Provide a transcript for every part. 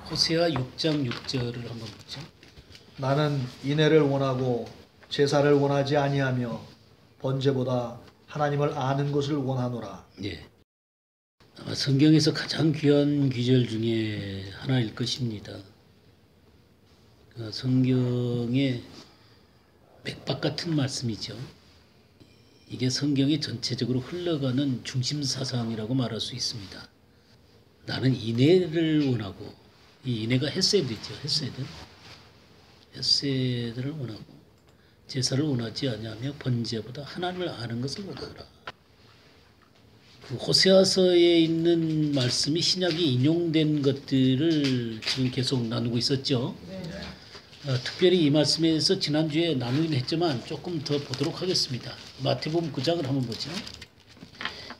호세아 6장 6절을 한번 보죠. 나는 인애를 원하고 제사를 원하지 아니하며 번제보다 하나님을 아는 것을 원하노라. 예. 아마 성경에서 가장 귀한 귀절 중에 하나일 것입니다. 성경의 맥박 같은 말씀이죠. 이게 성경이 전체적으로 흘러가는 중심 사상이라고 말할 수 있습니다. 나는 인애를 원하고, 이 인애가 헤세드죠. 헤세드를 원하고 제사를 원하지 아니하며 번제보다 하나님을 아는 것을 원하노라. 그 호세아서에 있는 말씀이 신약이 인용된 것들을 지금 계속 나누고 있었죠. 특별히 이 말씀에서 지난주에 나누긴 했지만 조금 더 보도록 하겠습니다. 마태복음 9장을 한번 보죠.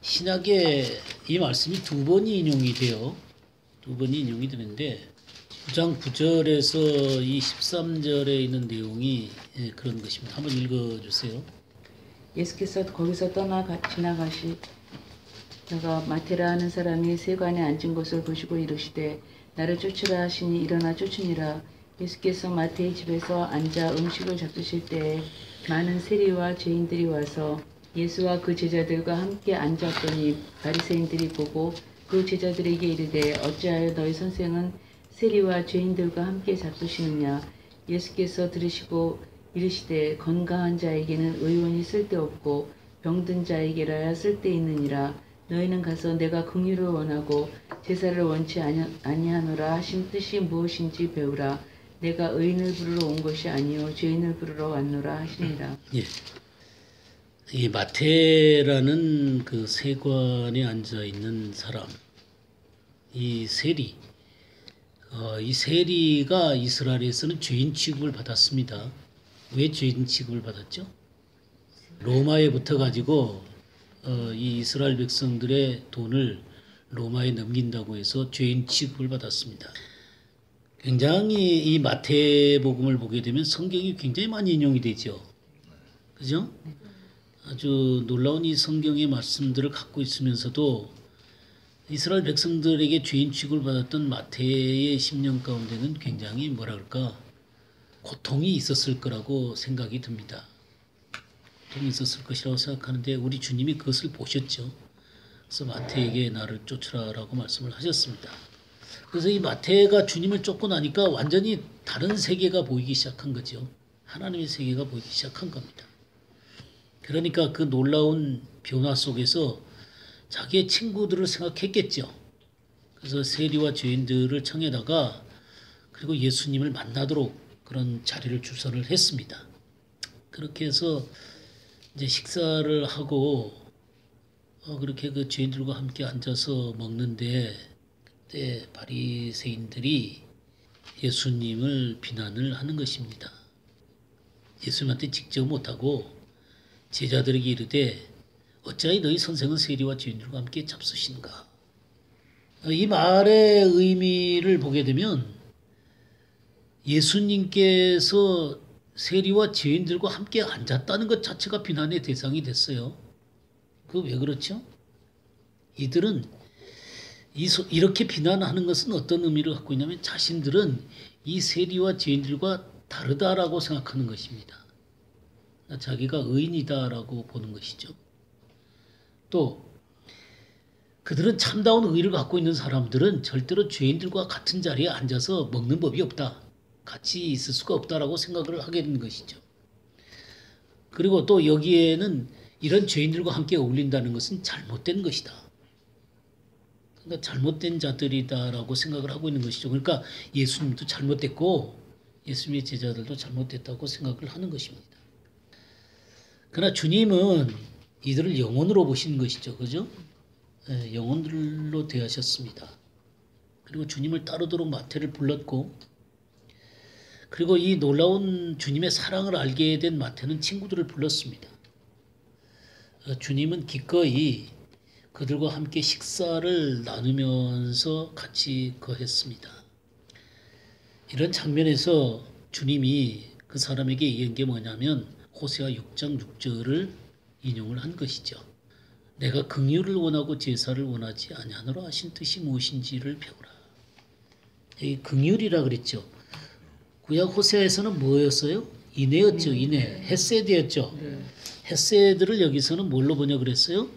신약에 이 말씀이 두 번이 인용이 돼요. 두 번이 인용이 되는데 9장 9절에서 이 13절에 있는 내용이 그런 것입니다. 한번 읽어주세요. 예수께서 거기서 지나가시다가 마테라 하는 사람이 세관에 앉은 것을 보시고 이르시되 나를 쫓으라 하시니 일어나 쫓으니라. 예수께서 마태의 집에서 앉아 음식을 잡수실 때에 많은 세리와 죄인들이 와서 예수와 그 제자들과 함께 앉았더니 바리새인들이 보고 그 제자들에게 이르되 어찌하여 너희 선생은 세리와 죄인들과 함께 잡수시느냐. 예수께서 들으시고 이르시되 건강한 자에게는 의원이 쓸데없고 병든 자에게라야 쓸데있느니라. 너희는 가서 내가 긍휼을 원하고 제사를 원치 아니하노라 하신 뜻이 무엇인지 배우라. 내가 의인을 부르러 온 것이 아니요 죄인을 부르러 왔노라 하시니라. 예. 이 마태라는 그 세관에 앉아 있는 사람, 이 세리, 이 세리가 이스라엘에서는 죄인 취급을 받았습니다. 왜 죄인 취급을 받았죠? 로마에 붙어가지고 이 이스라엘 백성들의 돈을 로마에 넘긴다고 해서 죄인 취급을 받았습니다. 굉장히 이 마태복음을 보게 되면 성경이 굉장히 많이 인용이 되죠. 그죠? 아주 놀라운 이 성경의 말씀들을 갖고 있으면서도 이스라엘 백성들에게 죄인 취급을 받았던 마태의 심령 가운데는 굉장히 뭐라 그럴까 고통이 있었을 거라고 생각이 듭니다. 고통이 있었을 것이라고 생각하는데 우리 주님이 그것을 보셨죠. 그래서 마태에게 나를 쫓으라라고 말씀을 하셨습니다. 그래서 이 마태가 주님을 쫓고 나니까 완전히 다른 세계가 보이기 시작한 거죠. 하나님의 세계가 보이기 시작한 겁니다. 그러니까 그 놀라운 변화 속에서 자기의 친구들을 생각했겠죠. 그래서 세리와 죄인들을 청해다가 그리고 예수님을 만나도록 그런 자리를 주선을 했습니다. 그렇게 해서 이제 식사를 하고 그렇게 그 죄인들과 함께 앉아서 먹는데 그때 바리새인들이 예수님을 비난을 하는 것입니다. 예수님한테 직접 못하고 제자들에게 이르되 어찌하여 너희 선생은 세리와 죄인들과 함께 잡수시는가. 이 말의 의미를 보게 되면 예수님께서 세리와 죄인들과 함께 앉았다는 것 자체가 비난의 대상이 됐어요. 그 왜 그렇죠? 이들은 이렇게 비난하는 것은 어떤 의미를 갖고 있냐면 자신들은 이 세리와 죄인들과 다르다라고 생각하는 것입니다. 자기가 의인이다라고 보는 것이죠. 또 그들은 참다운 의의를 갖고 있는 사람들은 절대로 죄인들과 같은 자리에 앉아서 먹는 법이 없다. 같이 있을 수가 없다라고 생각을 하게 되는 것이죠. 그리고 또 여기에는 이런 죄인들과 함께 어울린다는 것은 잘못된 것이다. 그러니까 잘못된 자들이다라고 생각을 하고 있는 것이죠. 그러니까 예수님도 잘못됐고 예수님의 제자들도 잘못됐다고 생각을 하는 것입니다. 그러나 주님은 이들을 영혼으로 보시는 것이죠. 그죠? 네, 영혼들로 대하셨습니다. 그리고 주님을 따르도록 마태를 불렀고 그리고 이 놀라운 주님의 사랑을 알게 된 마태는 친구들을 불렀습니다. 주님은 기꺼이 그들과 함께 식사를 나누면서 같이 거했습니다. 이런 장면에서 주님이 그 사람에게 얘기한 게 뭐냐면 호세아 6장 6절을 인용을 한 것이죠. 내가 긍휼을 원하고 제사를 원하지 아니하노라 하신 뜻이 무엇인지를 배우라. 이 긍휼이라 그랬죠. 구약 호세아에서는 뭐였어요? 인애였죠. 인애. 헤세드였죠. 헤세드를 여기서는 뭘로 번역을 했어요?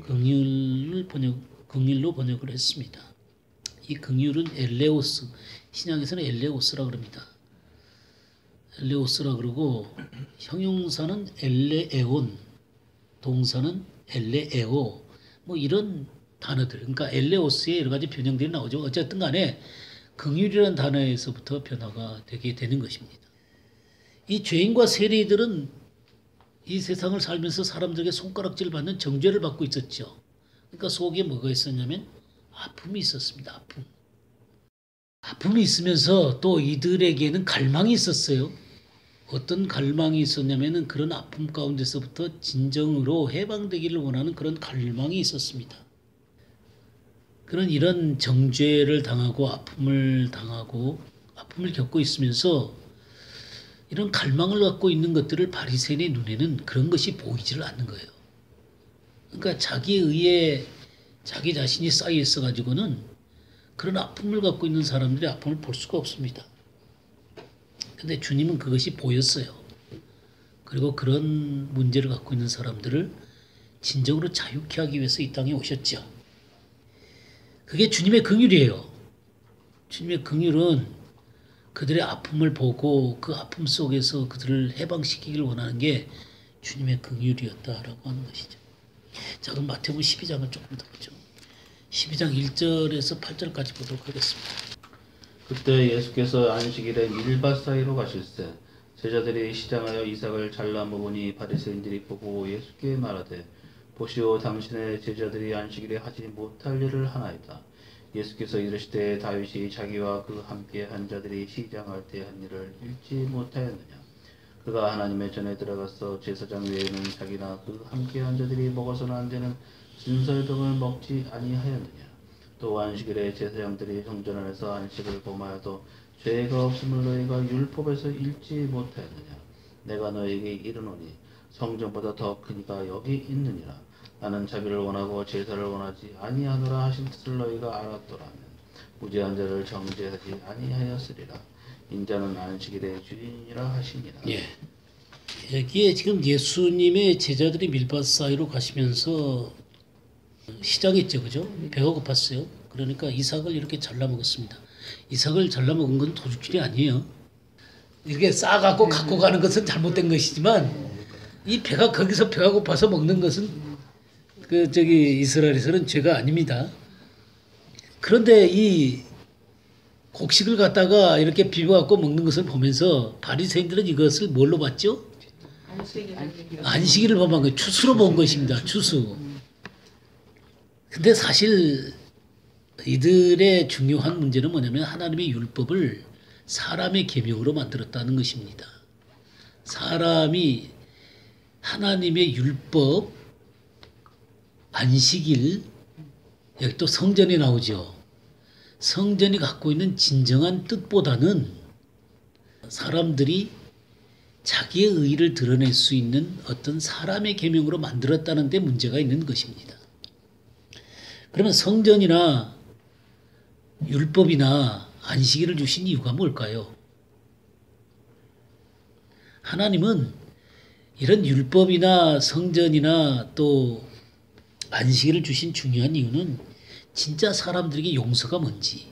긍휼로 번역을 했습니다. 이 긍휼은 엘레오스, 신약에서는 엘레오스라 그럽니다. 엘레오스라 그러고 형용사는 엘레에온, 동사는 엘레에오, 뭐 이런 단어들. 그러니까 엘레오스의 여러 가지 변형들이 나오죠. 어쨌든 간에 긍휼이라는 단어에서부터 변화가 되게 되는 것입니다. 이 죄인과 세리들은 이 세상을 살면서 사람들에게 손가락질 받는 정죄를 받고 있었죠. 그러니까 속에 뭐가 있었냐면 아픔이 있었습니다. 아픔이 있으면서 또 이들에게는 갈망이 있었어요. 어떤 갈망이 있었냐면은 그런 아픔 가운데서부터 진정으로 해방되기를 원하는 그런 갈망이 있었습니다. 그런 이런 정죄를 당하고 아픔을 겪고 있으면서 이런 갈망을 갖고 있는 것들을 바리새인의 눈에는 그런 것이 보이지를 않는 거예요. 그러니까 자기에 의해 자기 자신이 쌓여 있어 가지고는 그런 아픔을 갖고 있는 사람들이 아픔을 볼 수가 없습니다. 근데 주님은 그것이 보였어요. 그리고 그런 문제를 갖고 있는 사람들을 진정으로 자유케 하기 위해서 이 땅에 오셨죠. 그게 주님의 긍휼이에요. 주님의 긍휼은 그들의 아픔을 보고 그 아픔 속에서 그들을 해방시키기를 원하는 게 주님의 긍휼이었다라고 하는 것이죠. 자, 그럼 마태복음 12장을 조금 더 보죠. 12장 1절에서 8절까지 보도록 하겠습니다. 그때 예수께서 안식일에 밀밭 사이로 가실새 제자들이 시장하여 이삭을 잘라 먹으니 바리새인들이 보고 예수께 말하되 보시오 당신의 제자들이 안식일에 하지 못할 일을 하나이다. 예수께서 이르시되 다윗이 자기와 그 함께 한 자들이 시장할 때 한 일을 읽지 못하였느냐. 그가 하나님의 전에 들어가서 제사장 외에는 자기나 그 함께 한 자들이 먹어서는 안 되는 진설병을 먹지 아니하였느냐. 또 안식일에 제사장들이 성전 안에서 안식을 범하여도 죄가 없음을 너희가 율법에서 읽지 못하였느냐. 내가 너희에게 이르노니 성전보다 더 큰 이가 여기 있느니라. 나는 자비를 원하고 제사를 원하지 아니하노라 하신 뜻을 너희가 알았더라면 무죄한 자를 정죄하지 아니하였으리라. 인자는 안식일의 주인이라 하시니라. 예. 여기에 지금 예수님의 제자들이 밀밭 사이로 가시면서 시장했죠, 그죠? 배가 고팠어요. 그러니까 이삭을 이렇게 잘라 먹었습니다. 이삭을 잘라 먹은 건 도둑질이 아니에요. 이렇게 싸갖고 갖고 가는 것은 잘못된 것이지만 이 거기서 배가 고파서 먹는 것은 이스라엘에서는 죄가 아닙니다. 그런데 이 곡식을 갖다가 이렇게 비벼갖고 먹는 것을 보면서 바리새인들은 이것을 뭘로 봤죠? 안식일을 범한 거예요. 추수로 본 것입니다. 추수. 근데 사실 이들의 중요한 문제는 뭐냐면 하나님의 율법을 사람의 계명으로 만들었다는 것입니다. 사람이 하나님의 율법, 안식일, 여기 또 성전이 나오죠. 성전이 갖고 있는 진정한 뜻보다는 사람들이 자기의 의의를 드러낼 수 있는 어떤 사람의 계명으로 만들었다는 데 문제가 있는 것입니다. 그러면 성전이나 율법이나 안식일을 주신 이유가 뭘까요? 하나님은 이런 율법이나 성전이나 또 안식일을 주신 중요한 이유는 진짜 사람들에게 용서가 뭔지,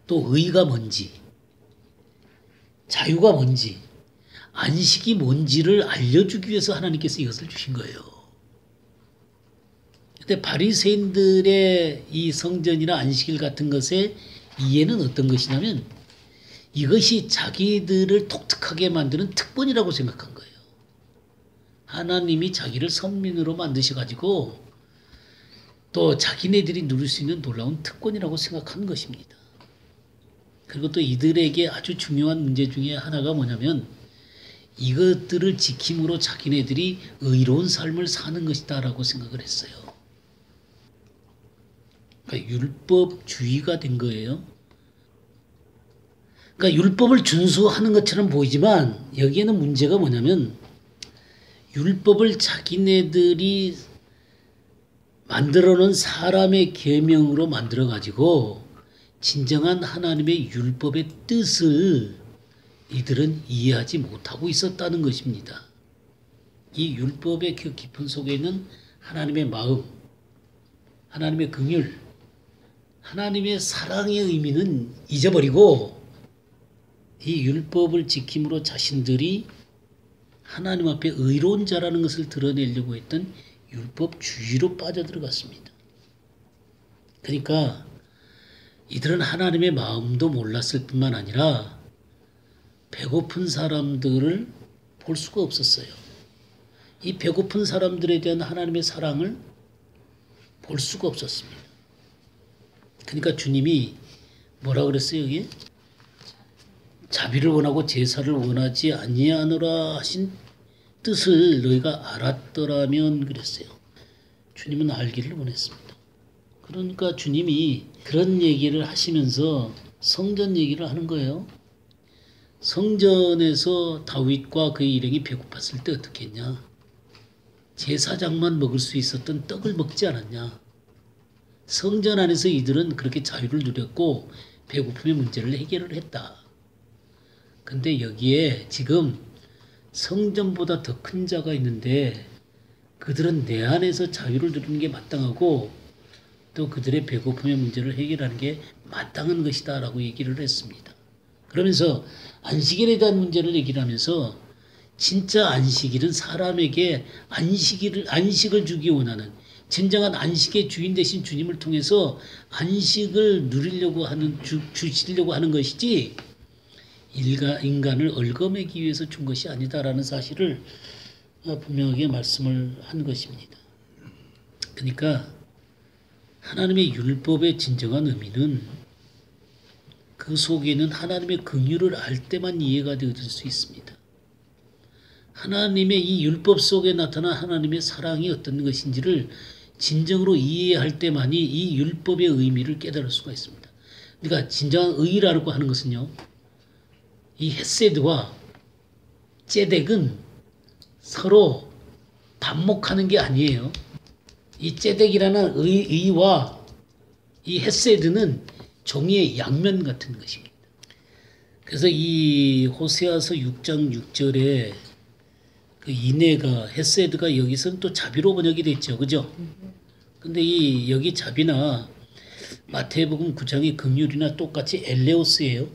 또 의가 뭔지, 자유가 뭔지, 안식이 뭔지를 알려주기 위해서 하나님께서 이것을 주신 거예요. 근데 바리새인들의 이 성전이나 안식일 같은 것의 이해는 어떤 것이냐면 이것이 자기들을 독특하게 만드는 특권이라고 생각한 거예요. 하나님이 자기를 선민으로 만드셔가지고 또 자기네들이 누릴 수 있는 놀라운 특권이라고 생각하는 것입니다. 그리고 또 이들에게 아주 중요한 문제 중에 하나가 뭐냐면 이것들을 지킴으로 자기네들이 의로운 삶을 사는 것이다 라고 생각을 했어요. 그러니까 율법주의가 된 거예요. 그러니까 율법을 준수하는 것처럼 보이지만 여기에는 문제가 뭐냐면 율법을 자기네들이 만들어 놓은 사람의 계명으로 만들어 가지고 진정한 하나님의 율법의 뜻을 이들은 이해하지 못하고 있었다는 것입니다. 이 율법의 그 깊은 속에 있는 하나님의 마음, 하나님의 긍휼, 하나님의 사랑의 의미는 잊어버리고 이 율법을 지킴으로 자신들이 하나님 앞에 의로운 자라는 것을 드러내려고 했던 율법주의로 빠져들어갔습니다. 그러니까 이들은 하나님의 마음도 몰랐을 뿐만 아니라 배고픈 사람들을 볼 수가 없었어요. 이 배고픈 사람들에 대한 하나님의 사랑을 볼 수가 없었습니다. 그러니까 주님이 뭐라 그랬어요, 여기? 자비를 원하고 제사를 원하지 아니하노라 하신 뜻을 너희가 알았더라면 그랬어요. 주님은 알기를 원했습니다. 그러니까 주님이 그런 얘기를 하시면서 성전 얘기를 하는 거예요. 성전에서 다윗과 그의 일행이 배고팠을 때 어떻게 했냐? 제사장만 먹을 수 있었던 떡을 먹지 않았냐? 성전 안에서 이들은 그렇게 자유를 누렸고 배고픔의 문제를 해결을 했다. 근데 여기에 지금 성전보다 더 큰 자가 있는데 그들은 내 안에서 자유를 누리는 게 마땅하고 또 그들의 배고픔의 문제를 해결하는 게 마땅한 것이다 라고 얘기를 했습니다. 그러면서 안식일에 대한 문제를 얘기를 하면서 진짜 안식일은 사람에게 안식을 주기 원하는 진정한 안식의 주인 되신 주님을 통해서 안식을 누리려고 하는 주시려고 하는 것이지 인간을 얽어매기 위해서 준 것이 아니다라는 사실을 분명하게 말씀을 한 것입니다. 그러니까 하나님의 율법의 진정한 의미는 그 속에 있는 하나님의 긍휼을 알 때만 이해가 되어질 수 있습니다. 하나님의 이 율법 속에 나타난 하나님의 사랑이 어떤 것인지를 진정으로 이해할 때만이 이 율법의 의미를 깨달을 수가 있습니다. 그러니까 진정한 의라고 하는 것은요. 이 헤세드와 ጼ덱은 서로 반목하는 게 아니에요. 이 ጼ덱이라는 의와 이 헤세드는 종이의 양면 같은 것입니다. 그래서 이 호세아서 6장 6절에 그 이내가 헤세드가 여기서는 또 자비로 번역이 됐죠. 그죠? 근데 이 여기 자비나 마태복음 9장의 긍휼이나 똑같이 엘레오스예요.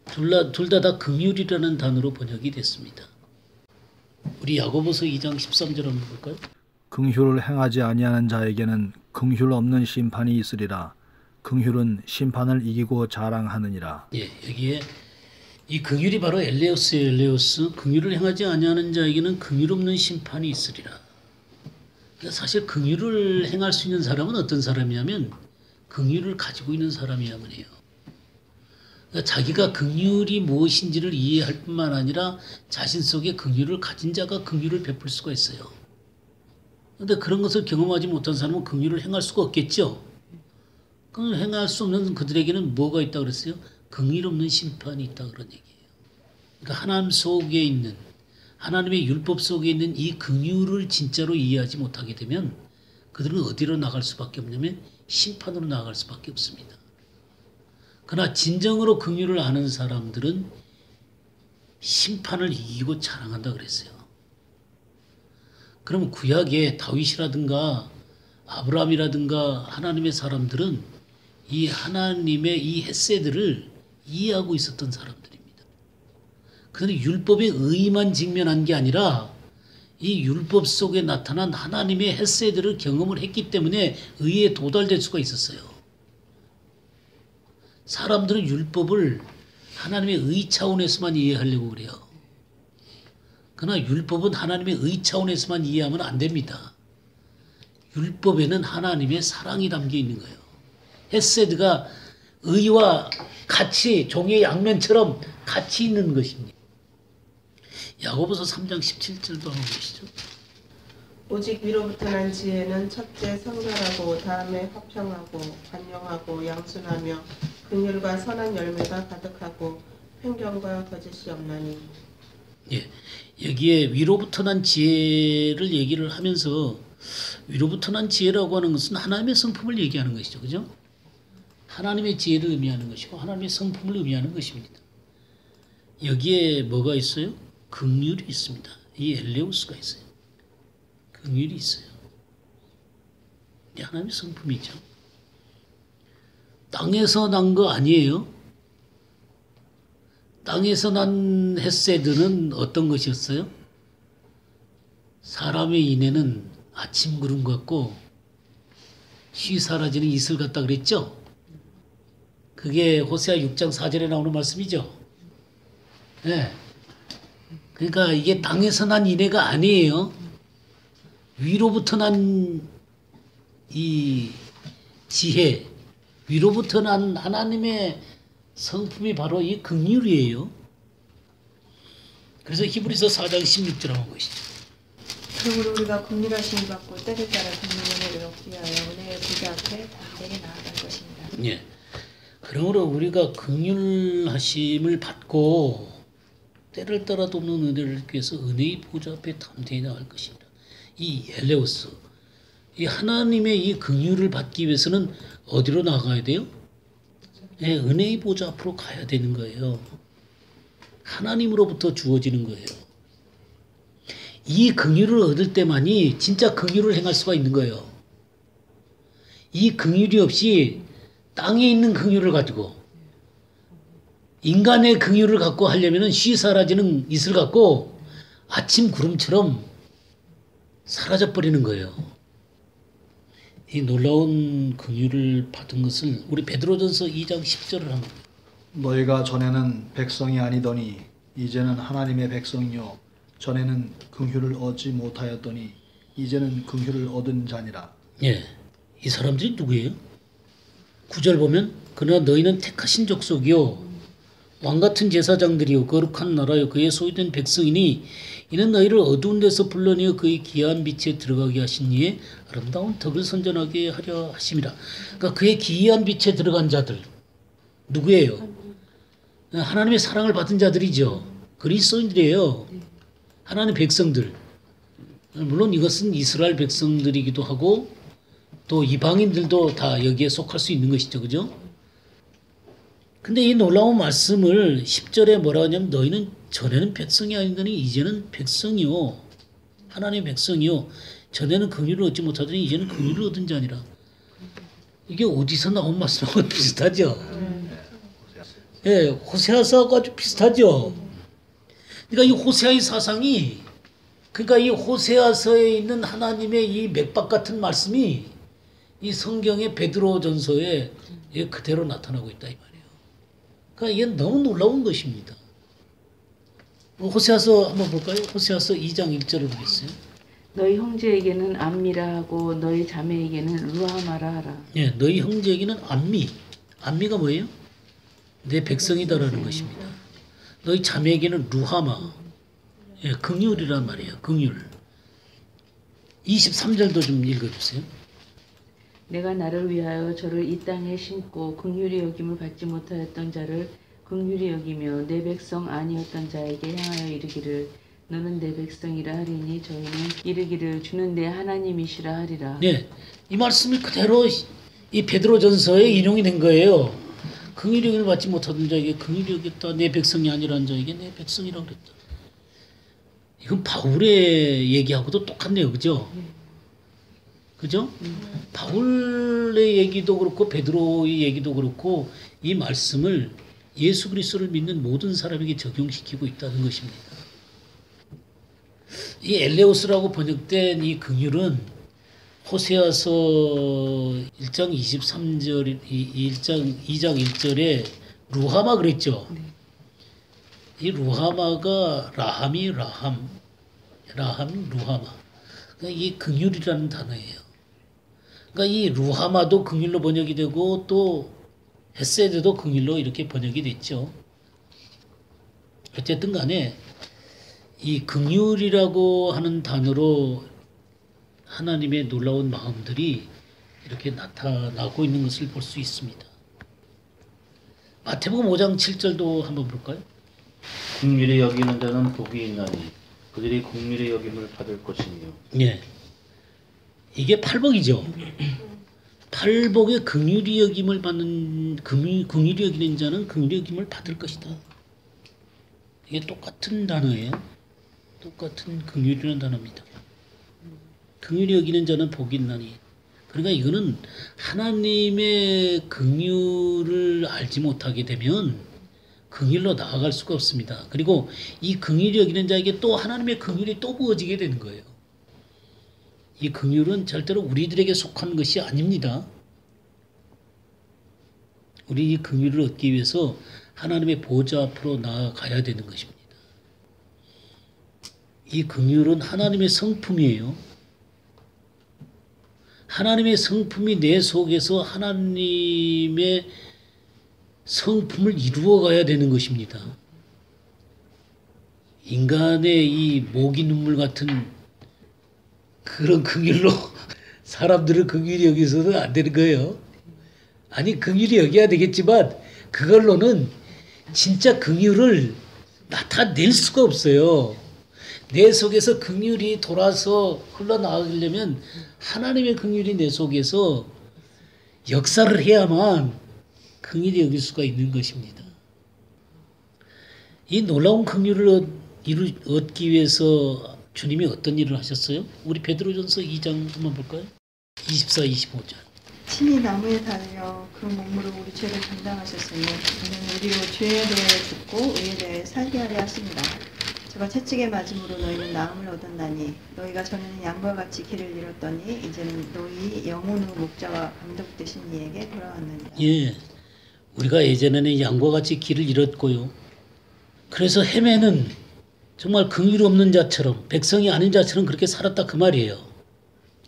둘 다 긍휼이라는 단어로 번역이 됐습니다. 우리 야고보서 2장 13절 한번 볼까요? 긍휼을 행하지 아니하는 자에게는 긍휼 없는 심판이 있으리라. 긍휼은 심판을 이기고 자랑하느니라. 예, 여기에 이 긍휼이 바로 엘레오스예요. 엘레오스. 긍휼을 행하지 아니하는 자에게는 긍휼 없는 심판이 있으리라. 그러니까 사실 긍휼을 행할 수 있는 사람은 어떤 사람이냐면 긍휼을 가지고 있는 사람이야만 해요. 그러니까 자기가 긍휼이 무엇인지를 이해할 뿐만 아니라 자신 속에 긍휼을 가진 자가 긍휼을 베풀 수가 있어요. 그런데 그런 것을 경험하지 못한 사람은 긍휼을 행할 수가 없겠죠. 그걸 행할 수 없는 그들에게는 뭐가 있다고 그랬어요? 긍휼 없는 심판이 있다 그런 얘기예요. 그러니까 하나님 속에 있는 하나님의 율법 속에 있는 이 긍휼을 진짜로 이해하지 못하게 되면 그들은 어디로 나갈 수밖에 없냐면 심판으로 나갈 수밖에 없습니다. 그러나 진정으로 긍휼을 아는 사람들은 심판을 이기고 자랑한다 그랬어요. 그럼 구약의 다윗이라든가 아브라함이라든가 하나님의 사람들은 이 하나님의 이 헤세드를 이해하고 있었던 사람들입니다. 그런데 율법의 의만 직면한 게 아니라 이 율법 속에 나타난 하나님의 헤세드를 경험을 했기 때문에 의에 도달될 수가 있었어요. 사람들은 율법을 하나님의 의 차원에서만 이해하려고 그래요. 그러나 율법은 하나님의 의 차원에서만 이해하면 안 됩니다. 율법에는 하나님의 사랑이 담겨 있는 거예요. 헤세드가 의와 같이 종이의 양면처럼 같이 있는 것입니다. 야고보서 3장 17절도 한번 보시죠. 오직 위로부터 난 지혜는 첫째 성결하고 다음에 화평하고 관용하고 양순하며 긍휼과 선한 열매가 가득하고 편견과 거짓이 없나니. 예, 여기에 위로부터 난 지혜를 얘기를 하면서 위로부터 난 지혜라고 하는 것은 하나님의 성품을 얘기하는 것이죠. 그죠? 하나님의 지혜를 의미하는 것이고 하나님의 성품을 의미하는 것입니다. 여기에 뭐가 있어요? 긍휼이 있습니다. 이 엘레우스가 있어요. 긍휼이 있어요. 이게 하나님의 성품이죠. 땅에서 난 거 아니에요. 땅에서 난 헤세드는 어떤 것이었어요? 사람의 인애는 아침 구름 같고 쉬 사라지는 이슬 같다 그랬죠? 그게 호세아 6장 4절에 나오는 말씀이죠. 네. 그러니까 이게 땅에서 난 인애가 아니에요. 위로부터 난 이 지혜, 위로부터 난 하나님의 성품이 바로 이 긍휼이에요. 그래서 히브리서 4장 16절 한번 보시죠. 그러므로 우리가 긍휼하심을 받고 때를 따라 듣는 은혜를 얻기 위하여 은혜의 보좌 앞에 담대히 나아갈 것입니다. 예. 그러므로 우리가 긍휼하심을 받고 때를 따라 돕는 은혜를 얻기 위해서 은혜의 보좌 앞에 담대히 나아갈 것입니다. 이 엘레우스, 이 하나님의 이 긍휼을 받기 위해서는 어디로 나가야 돼요? 네, 은혜의 보좌 앞으로 가야 되는 거예요. 하나님으로부터 주어지는 거예요. 이 긍휼을 얻을 때만이 진짜 긍휼을 행할 수가 있는 거예요. 이 긍휼이 없이 땅에 있는 긍휼을 가지고 인간의 긍휼을 갖고 하려면 쉬 사라지는 이슬 갖고 아침 구름처럼 사라져버리는 거예요. 이 놀라운 긍휼을 받은 것을 우리 베드로전서 2장 10절을 한번 너희가 전에는 백성이 아니더니 이제는 하나님의 백성이요 전에는 긍휼을 얻지 못하였더니 이제는 긍휼을 얻은 자니라. 예, 이 사람들이 누구예요? 9절 보면 그러나 너희는 택하신 족속이요 왕같은 제사장들이요 거룩한 나라요 그의 소유된 백성이니 이는 너희를 어두운 데서 불러내어 그의 기이한 빛에 들어가게 하신 이의 아름다운 덕을 선전하게 하려 하심이라. 그러니까 그의 기이한 빛에 들어간 자들 누구예요? 하나님의 사랑을 받은 자들이죠. 그리스도인들이에요. 하나님의 백성들. 물론 이것은 이스라엘 백성들이기도 하고 또 이방인들도 다 여기에 속할 수 있는 것이죠. 그죠? 근데 이 놀라운 말씀을 10절에 뭐라 하냐면 너희는 전에는 백성이 아니더니 이제는 백성이요. 하나님의 백성이요. 전에는 긍휼을 얻지 못하더니 이제는 긍휼을 얻은 자니라. 이게 어디서 나온 말씀하고 비슷하죠? 예, 호세아서하고 아주 비슷하죠? 그러니까 이 호세아의 사상이 그러니까 이 호세아서에 있는 하나님의 이 맥박 같은 말씀이 이 성경의 베드로전서에 그대로 나타나고 있다 이 말이에요. 그러니까 이게 너무 놀라운 것입니다. 호세아서 한번 볼까요? 호세아서 2장 1절을 보겠어요. 너희 형제에게는 암미라 하고 너희 자매에게는 루하마라 하라. 예, 너희 형제에게는 암미. 암미가 뭐예요? 내 백성이다라는 것입니다. 너희 자매에게는 루하마. 예, 긍휼이란 말이에요. 긍휼. 23절도 좀 읽어주세요. 내가 나를 위하여 저를 이 땅에 심고 긍휼히 여김을 받지 못하였던 자를 긍휼히 여기며 내 백성 아니었던 자에게 향하여 이르기를 너는 내 백성이라 하리니 저희는 이르기를 주는 내 하나님이시라 하리라. 네, 이 말씀이 그대로 이 베드로전서에 인용이 된 거예요. 긍휼히 여김을 받지 못하던 자에게 긍휼히 여겼다. 내 백성이 아니라는 자에게 내 백성이라고 그랬다. 이건 바울의 얘기하고도 똑같네요. 그죠? 그죠? 바울의 얘기도 그렇고 베드로의 얘기도 그렇고 이 말씀을 예수 그리스도를 믿는 모든 사람에게 적용시키고 있다는 것입니다. 이 엘레오스라고 번역된 이 긍휼은 호세아서 1장 23절 2장 1절에 루하마 그랬죠. 이 루하마가 라함이 루하마. 그러니까 이게 긍휼이라는 단어예요. 그러니까 이 루하마도 긍휼로 번역이 되고 또 헤세드도 긍휼로 이렇게 번역이 됐죠. 어쨌든 간에 이 긍휼이라고 하는 단어로 하나님의 놀라운 마음들이 이렇게 나타나고 있는 것을 볼 수 있습니다. 마태복음 5장 7절도 한번 볼까요? 긍휼히 여기는 자는 복이 있나니 그들이 긍휼히 여김을 받을 것이며. 예. 이게 팔복이죠. 팔복의 긍휼히 여김을 받는 긍휼히 여기는 자는 긍휼히 여김을 받을 것이다. 이게 똑같은 단어예요. 똑같은 긍휼이라는 단어입니다. 긍휼히 여기는 자는 복이 있나니. 그러니까 이거는 하나님의 긍휼을 알지 못하게 되면 긍휼로 나아갈 수가 없습니다. 그리고 이 긍휼히 여기는 자에게 또 하나님의 긍휼이 또 부어지게 되는 거예요. 이 긍휼은 절대로 우리들에게 속한 것이 아닙니다. 우리 이 긍휼을 얻기 위해서 하나님의 보좌 앞으로 나아가야 되는 것입니다. 이 긍휼은 하나님의 성품이에요. 하나님의 성품이 내 속에서 하나님의 성품을 이루어가야 되는 것입니다. 인간의 이 모기 눈물 같은 그런 긍휼로 사람들을 긍휼히 여기서는 안 되는 거예요. 아니 긍휼히 여겨야 되겠지만 그걸로는 진짜 긍휼을 나타낼 수가 없어요. 내 속에서 긍휼이 돌아서 흘러나가려면 하나님의 긍휼이 내 속에서 역사를 해야만 긍휼히 여길 수가 있는 것입니다. 이 놀라운 긍휼을 얻기 위해서 주님이 어떤 일을 하셨어요? 우리 베드로전서 2장 한번 볼까요? 24, 25절. 친히 나무에 달려 그 몸으로 우리 죄를 감당하셨으니 이는 우리로 죄에 대해 죽고 의에 대해 살게 하려 하십니다. 저가 채찍에 맞음으로 너희는 나음을 얻었나니 너희가 전에는 양과 같이 길을 잃었더니 이제는 너희 영혼의 목자와 감독 되신 이에게 돌아왔느니라. 예, 우리가 예전에는 양과 같이 길을 잃었고요. 그래서 헤매는 정말 긍휼 없는 자처럼 백성이 아닌 자처럼 그렇게 살았다 그 말이에요.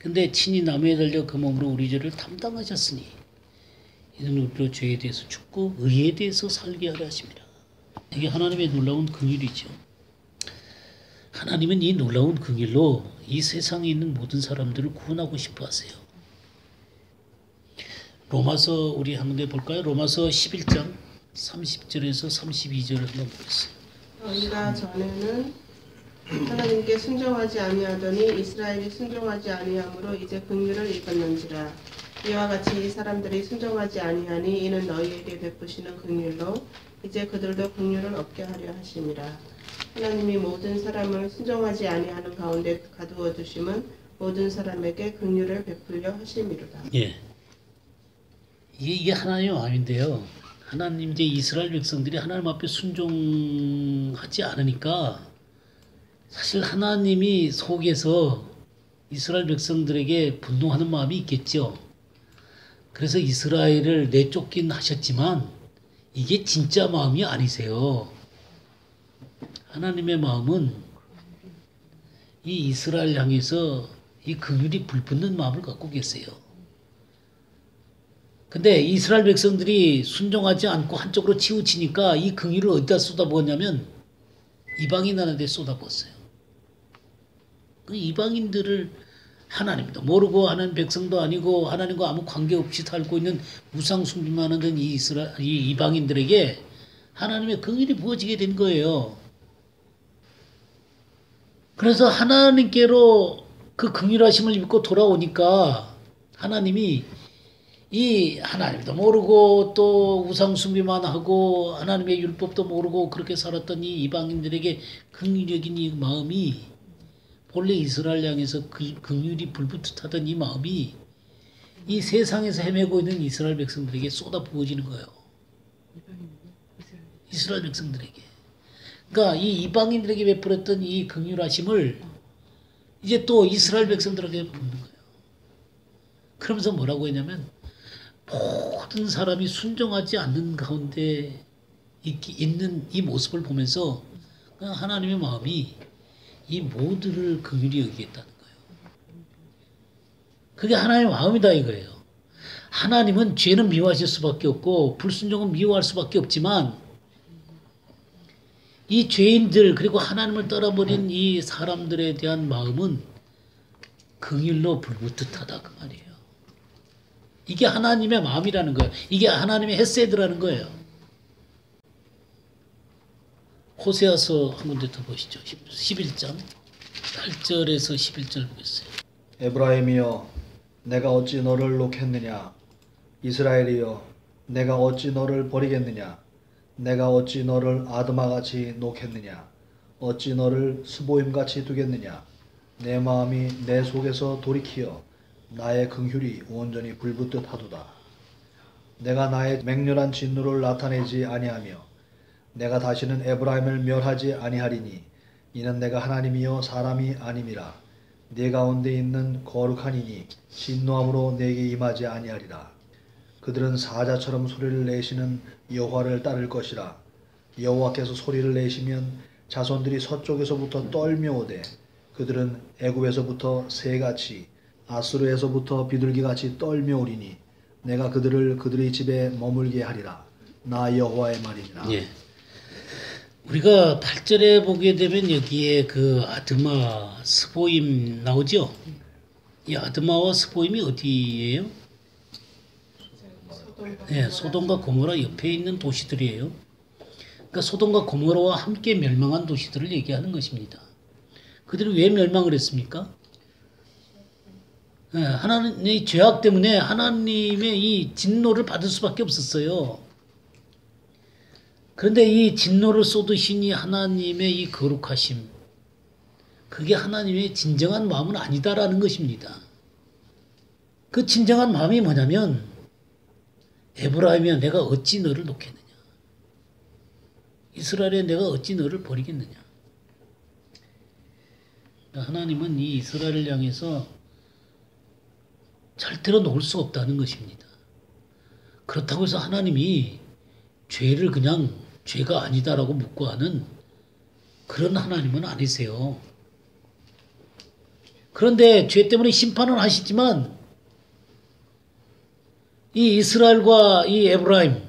근데 친히 나무에 달려 그 몸으로 우리 죄를 담당하셨으니 이는 우리로 죄에 대해서 죽고 의에 대해서 살게 하려 하십니다. 이게 하나님의 놀라운 긍휼이죠. 하나님은 이 놀라운 긍휼로 이 세상에 있는 모든 사람들을 구원하고 싶어 하세요. 로마서 우리 한번 볼까요? 로마서 11장 30절에서 32절을 한번 보겠습니다. 너희가 전에는 하나님께 순종하지 아니하더니 이스라엘이 순종하지 아니하므로 이제 긍휼을 입었는지라. 이와 같이 이 사람들이 순종하지 아니하니 이는 너희에게 베푸시는 긍휼로 이제 그들도 긍휼을 얻게 하려 하심이라. 하나님이 모든 사람을 순종하지 아니하는 가운데 가두어 두심은 모든 사람에게 긍휼을 베풀려 하심이로다. 예, 이게 하나님의 마음인데요. 하나님 이제 이스라엘 백성들이 하나님 앞에 순종하지 않으니까 사실 하나님이 속에서 이스라엘 백성들에게 분노하는 마음이 있겠죠. 그래서 이스라엘을 내쫓긴 하셨지만 이게 진짜 마음이 아니세요. 하나님의 마음은 이 이스라엘 향해서 이 긍휼이 불붙는 마음을 갖고 계세요. 근데 이스라엘 백성들이 순종하지 않고 한쪽으로 치우치니까 이 긍휼을 어디다 쏟아부었냐면 이방인들한테 쏟아부었어요. 그 이방인들을 하나님도 모르고 하나님 백성도 아니고 하나님과 아무 관계없이 살고 있는 우상 숭배만 하는 이 이방인들에게 하나님의 긍휼이 부어지게 된 거예요. 그래서 하나님께로 그 긍휼하심을 입고 돌아오니까 하나님이 이 하나님도 모르고 또 우상 숭배만 하고 하나님의 율법도 모르고 그렇게 살았던 이 이방인들에게 긍휼히 여긴 이 마음이 본래 이스라엘 향해서 긍휼이 불붙듯하던 이 마음이 이 세상에서 헤매고 있는 이스라엘 백성들에게 쏟아 부어지는 거예요. 이스라엘 백성들에게. 그러니까 이 이방인들에게 베풀었던 이 긍휼하심을 이제 또 이스라엘 백성들에게 붓는 거예요. 그러면서 뭐라고 했냐면 모든 사람이 순종하지 않는 가운데 있는 이 모습을 보면서 하나님의 마음이 이 모두를 긍휼히 여기겠다는 거예요. 그게 하나님의 마음이다 이거예요. 하나님은 죄는 미워하실 수밖에 없고 불순종은 미워할 수밖에 없지만 이 죄인들 그리고 하나님을 떠나버린 이 사람들에 대한 마음은 긍휼로 불붙듯하다 그 말이에요. 이게 하나님의 마음이라는 거예요. 이게 하나님의 헤세드라는 거예요. 호세아서 한 군데 더 보시죠. 11장 8절에서 11절 보겠어요. 에브라임이여 내가 어찌 너를 놓겠느냐. 이스라엘이여 내가 어찌 너를 버리겠느냐. 내가 어찌 너를 아드마같이 놓겠느냐. 어찌 너를 스보임같이 두겠느냐. 내 마음이 내 속에서 돌이키어 나의 긍휼이 온전히 불붙듯 하도다. 내가 나의 맹렬한 진노를 나타내지 아니하며 내가 다시는 에브라임을 멸하지 아니하리니 이는 내가 하나님이여 사람이 아님이라. 네 가운데 있는 거룩한 이니 진노함으로 내게 임하지 아니하리라. 그들은 사자처럼 소리를 내시는 여호와를 따를 것이라. 여호와께서 소리를 내시면 자손들이 서쪽에서부터 떨며오되 그들은 애굽에서부터 새같이 아수르에서부터 비둘기같이 떨며오리니 내가 그들을 그들의 집에 머물게 하리라. 나 여호와의 말이니라. 예. 우리가 8절에 보게 되면 여기에 그 아드마, 스보임 나오죠? 이 아드마와 스보임이 어디예요? 예, 소돔과 고모라 옆에 있는 도시들이에요. 그러니까 소돔과 고모라와 함께 멸망한 도시들을 얘기하는 것입니다. 그들이 왜 멸망을 했습니까? 예, 하나님의 죄악 때문에 하나님의 이 진노를 받을 수밖에 없었어요. 그런데 이 진노를 쏟으신 이 하나님의 이 거룩하심, 그게 하나님의 진정한 마음은 아니다라는 것입니다. 그 진정한 마음이 뭐냐면 에브라임이야 내가 어찌 너를 놓겠느냐. 이스라엘에 내가 어찌 너를 버리겠느냐. 하나님은 이 이스라엘을 향해서 절대로 놓을 수 없다는 것입니다. 그렇다고 해서 하나님이 죄를 그냥 죄가 아니다라고 묵고하는 그런 하나님은 아니세요. 그런데 죄 때문에 심판을 하시지만 이 이스라엘과 이 에브라임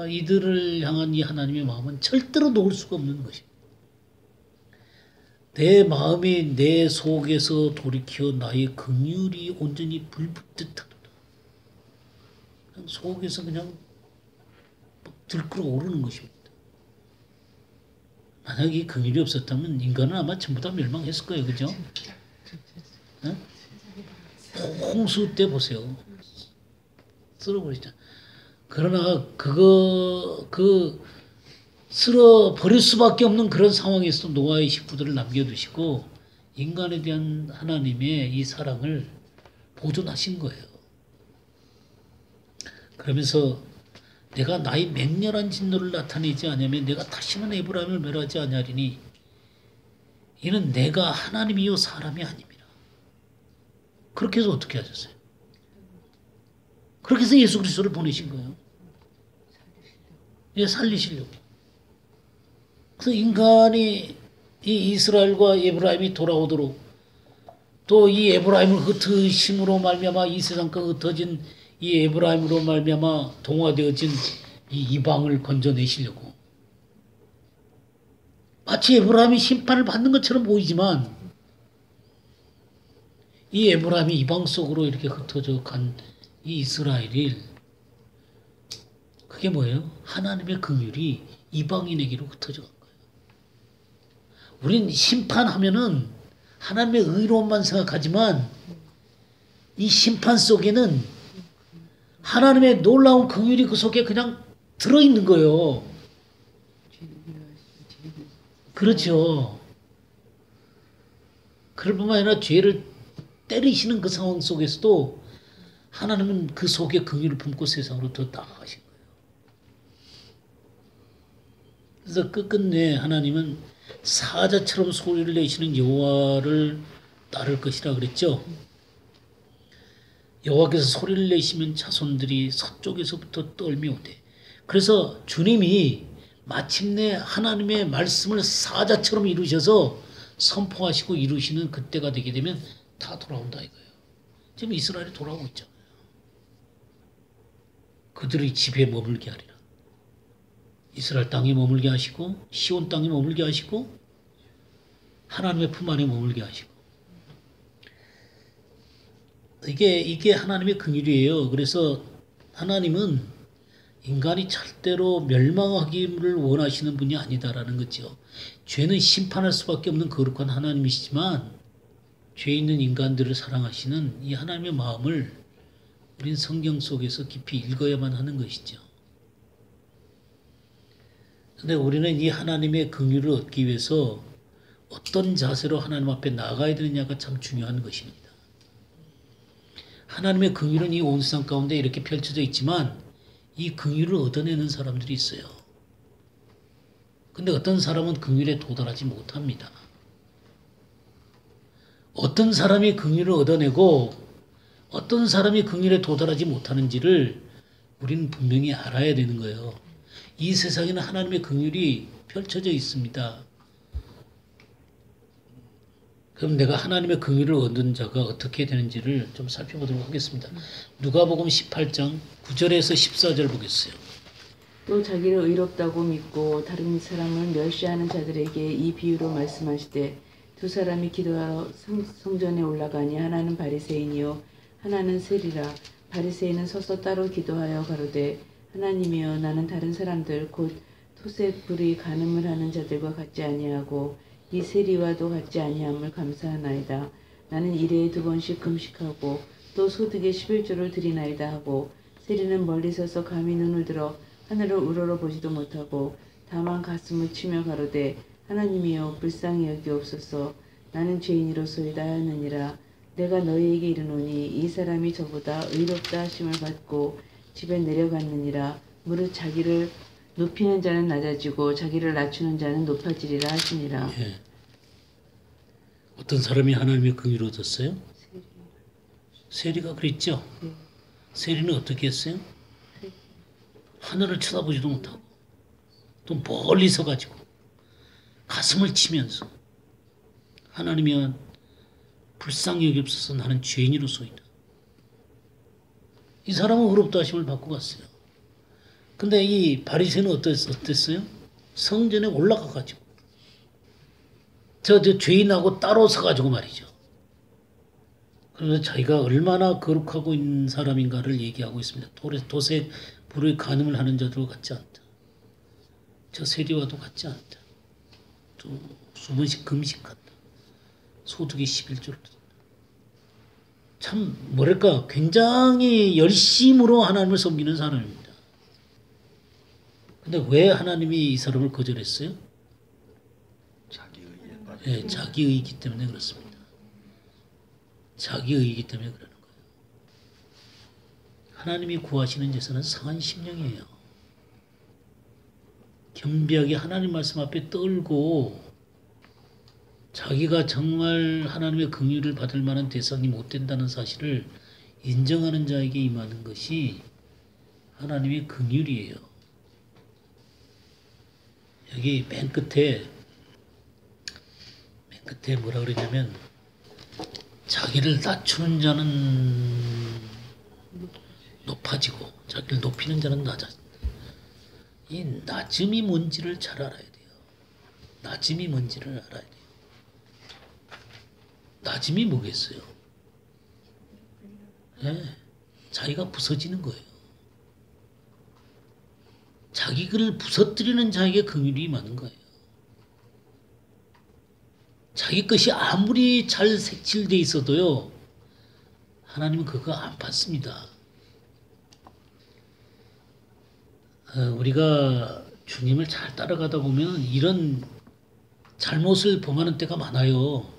이들을 향한 이 하나님의 마음은 절대로 놓을 수가 없는 것입니다. 내 마음이 내 속에서 돌이켜 나의 긍휼이 온전히 불붙듯 하도다. 속에서 그냥 들끓어 오르는 것입니다. 만약 이 긍휼이 없었다면 인간은 아마 전부 다 멸망했을 거예요. 그죠? 어? 홍수 때 보세요. 쓸어버리잖아. 그러나 쓸어 버릴 수밖에 없는 그런 상황에서 노아의 식구들을 남겨두시고 인간에 대한 하나님의 이 사랑을 보존하신 거예요. 그러면서 내가 나의 맹렬한 진노를 나타내지 않으면 내가 다시는 에브라임을 멸하지 아니하리니 이는 내가 하나님이요 사람이 아닙니다. 그렇게 해서 어떻게 하셨어요? 그렇게 해서 예수 그리스도를 보내신 거예요. 예, 살리시려고. 그래서 인간이 이 이스라엘과 에브라임이 돌아오도록 또 이 에브라임을 흩으심으로 말미암아 이 세상과 흩어진 이 에브라임으로 말미암아 동화되어진 이 이방을 건져내시려고 마치 에브라임이 심판을 받는 것처럼 보이지만 이 에브라임이 이방 속으로 이렇게 흩어져 간 이 이스라엘이 그게 뭐예요? 하나님의 긍휼이 이방인에게로 흩어져 간 거예요. 우린 심판하면은 하나님의 의로움만 생각하지만 이 심판 속에는 하나님의 놀라운 긍휼이 그 속에 그냥 들어있는 거예요. 그렇죠. 그럴 뿐만 아니라 죄를 때리시는 그 상황 속에서도 하나님은 그 속에 긍휼을 품고 세상으로 더 나아가신 거예요. 그래서 끝끝내 하나님은 사자처럼 소리를 내시는 여호와를 따를 것이라 그랬죠. 여호와께서 소리를 내시면 자손들이 서쪽에서부터 떨며오되. 그래서 주님이 마침내 하나님의 말씀을 사자처럼 이루셔서 선포하시고 이루시는 그때가 되게 되면 다 돌아온다 이거예요. 지금 이스라엘이 돌아오고 있잖아요. 그들의 집에 머물게 하리라. 이스라엘 땅에 머물게 하시고 시온 땅에 머물게 하시고 하나님의 품 안에 머물게 하시고. 이게 하나님의 긍휼이에요. 그래서 하나님은 인간이 절대로 멸망하기를 원하시는 분이 아니다라는 거죠. 죄는 심판할 수밖에 없는 거룩한 하나님이시지만 죄 있는 인간들을 사랑하시는 이 하나님의 마음을 우리는 성경 속에서 깊이 읽어야만 하는 것이죠. 근데 우리는 이 하나님의 긍휼을 얻기 위해서 어떤 자세로 하나님 앞에 나가야 되느냐가 참 중요한 것입니다. 하나님의 긍휼은 이 온 세상 가운데 이렇게 펼쳐져 있지만 이 긍휼을 얻어내는 사람들이 있어요. 근데 어떤 사람은 긍휼에 도달하지 못합니다. 어떤 사람이 긍휼을 얻어내고 어떤 사람이 긍휼에 도달하지 못하는지를 우리는 분명히 알아야 되는 거예요. 이 세상에는 하나님의 긍휼이 펼쳐져 있습니다. 그럼 내가 하나님의 긍휼을 얻은 자가 어떻게 되는지를 좀 살펴보도록 하겠습니다. 누가복음 18장 9절에서 14절 보겠어요. 또 자기를 의롭다고 믿고 다른 사람을 멸시하는 자들에게 이 비유로 말씀하시되 두 사람이 기도하러 성전에 올라가니 하나는 바리새인이요 하나는 세리라. 바리새인은 서서 따로 기도하여 가로되 하나님이여 나는 다른 사람들 곧 토색 불의 간음을 하는 자들과 같지 아니하고 이 세리와도 같지 아니함을 감사하나이다. 나는 일해에 2번씩 금식하고 또 소득의 11조를 드리나이다 하고 세리는 멀리 서서 감히 눈을 들어 하늘을 우러러 보지도 못하고 다만 가슴을 치며 가로되 하나님이여 불쌍히 여기옵소서. 나는 죄인이로소이다 하느니라. 내가 너희에게 이르노니 이 사람이 저보다 의롭다 하심을 받고 집에 내려갔느니라. 무릇 자기를 높이는 자는 낮아지고 자기를 낮추는 자는 높아지리라 하시니라. 예. 어떤 사람이 하나님의 긍휼을 얻었어요? 세리가 그랬죠. 세리는 어떻게 했어요? 하늘을 쳐다보지도 못하고 또 멀리 서가지고 가슴을 치면서 하나님이여 불쌍히 여기옵소서. 나는 죄인이로소이다. 이 사람은 의롭다 하심을 받고 갔어요. 근데 이 바리새인은 어땠어요? 성전에 올라가가지고 저 죄인하고 따로 서가지고 말이죠. 그래서 자기가 얼마나 거룩하고 있는 사람인가를 얘기하고 있습니다. 도색 불의 간음을 하는 자들과 같지 않다. 저 세리와도 같지 않다. 또 수번씩 금식한다. 소득의 11조를 참 뭐랄까 굉장히 열심으로 하나님을 섬기는 사람입니다. 근데 왜 하나님이 이 사람을 거절했어요? 네, 자기 의이기 때문에 그렇습니다. 자기 의이기 때문에 그러는 거예요. 하나님이 구하시는 제사는 상한 심령이에요. 겸비하게 하나님 말씀 앞에 떨고 자기가 정말 하나님의 긍휼을 받을 만한 대상이 못 된다는 사실을 인정하는 자에게 임하는 것이 하나님의 긍휼이에요. 여기 맨 끝에 뭐라 그러냐면 자기를 낮추는 자는 높아지고 자기를 높이는 자는 낮아진다. 이 낮음이 뭔지를 잘 알아야 돼요. 낮음이 뭔지를 알아야 돼요. 낮음이 뭐겠어요? 네, 자기가 부서지는 거예요. 자기를 부서뜨리는 자에게 긍휼이 임하는 거예요. 자기 것이 아무리 잘 색칠돼 있어도요, 하나님은 그거 안 받습니다. 우리가 주님을 잘 따라가다 보면 이런 잘못을 범하는 때가 많아요.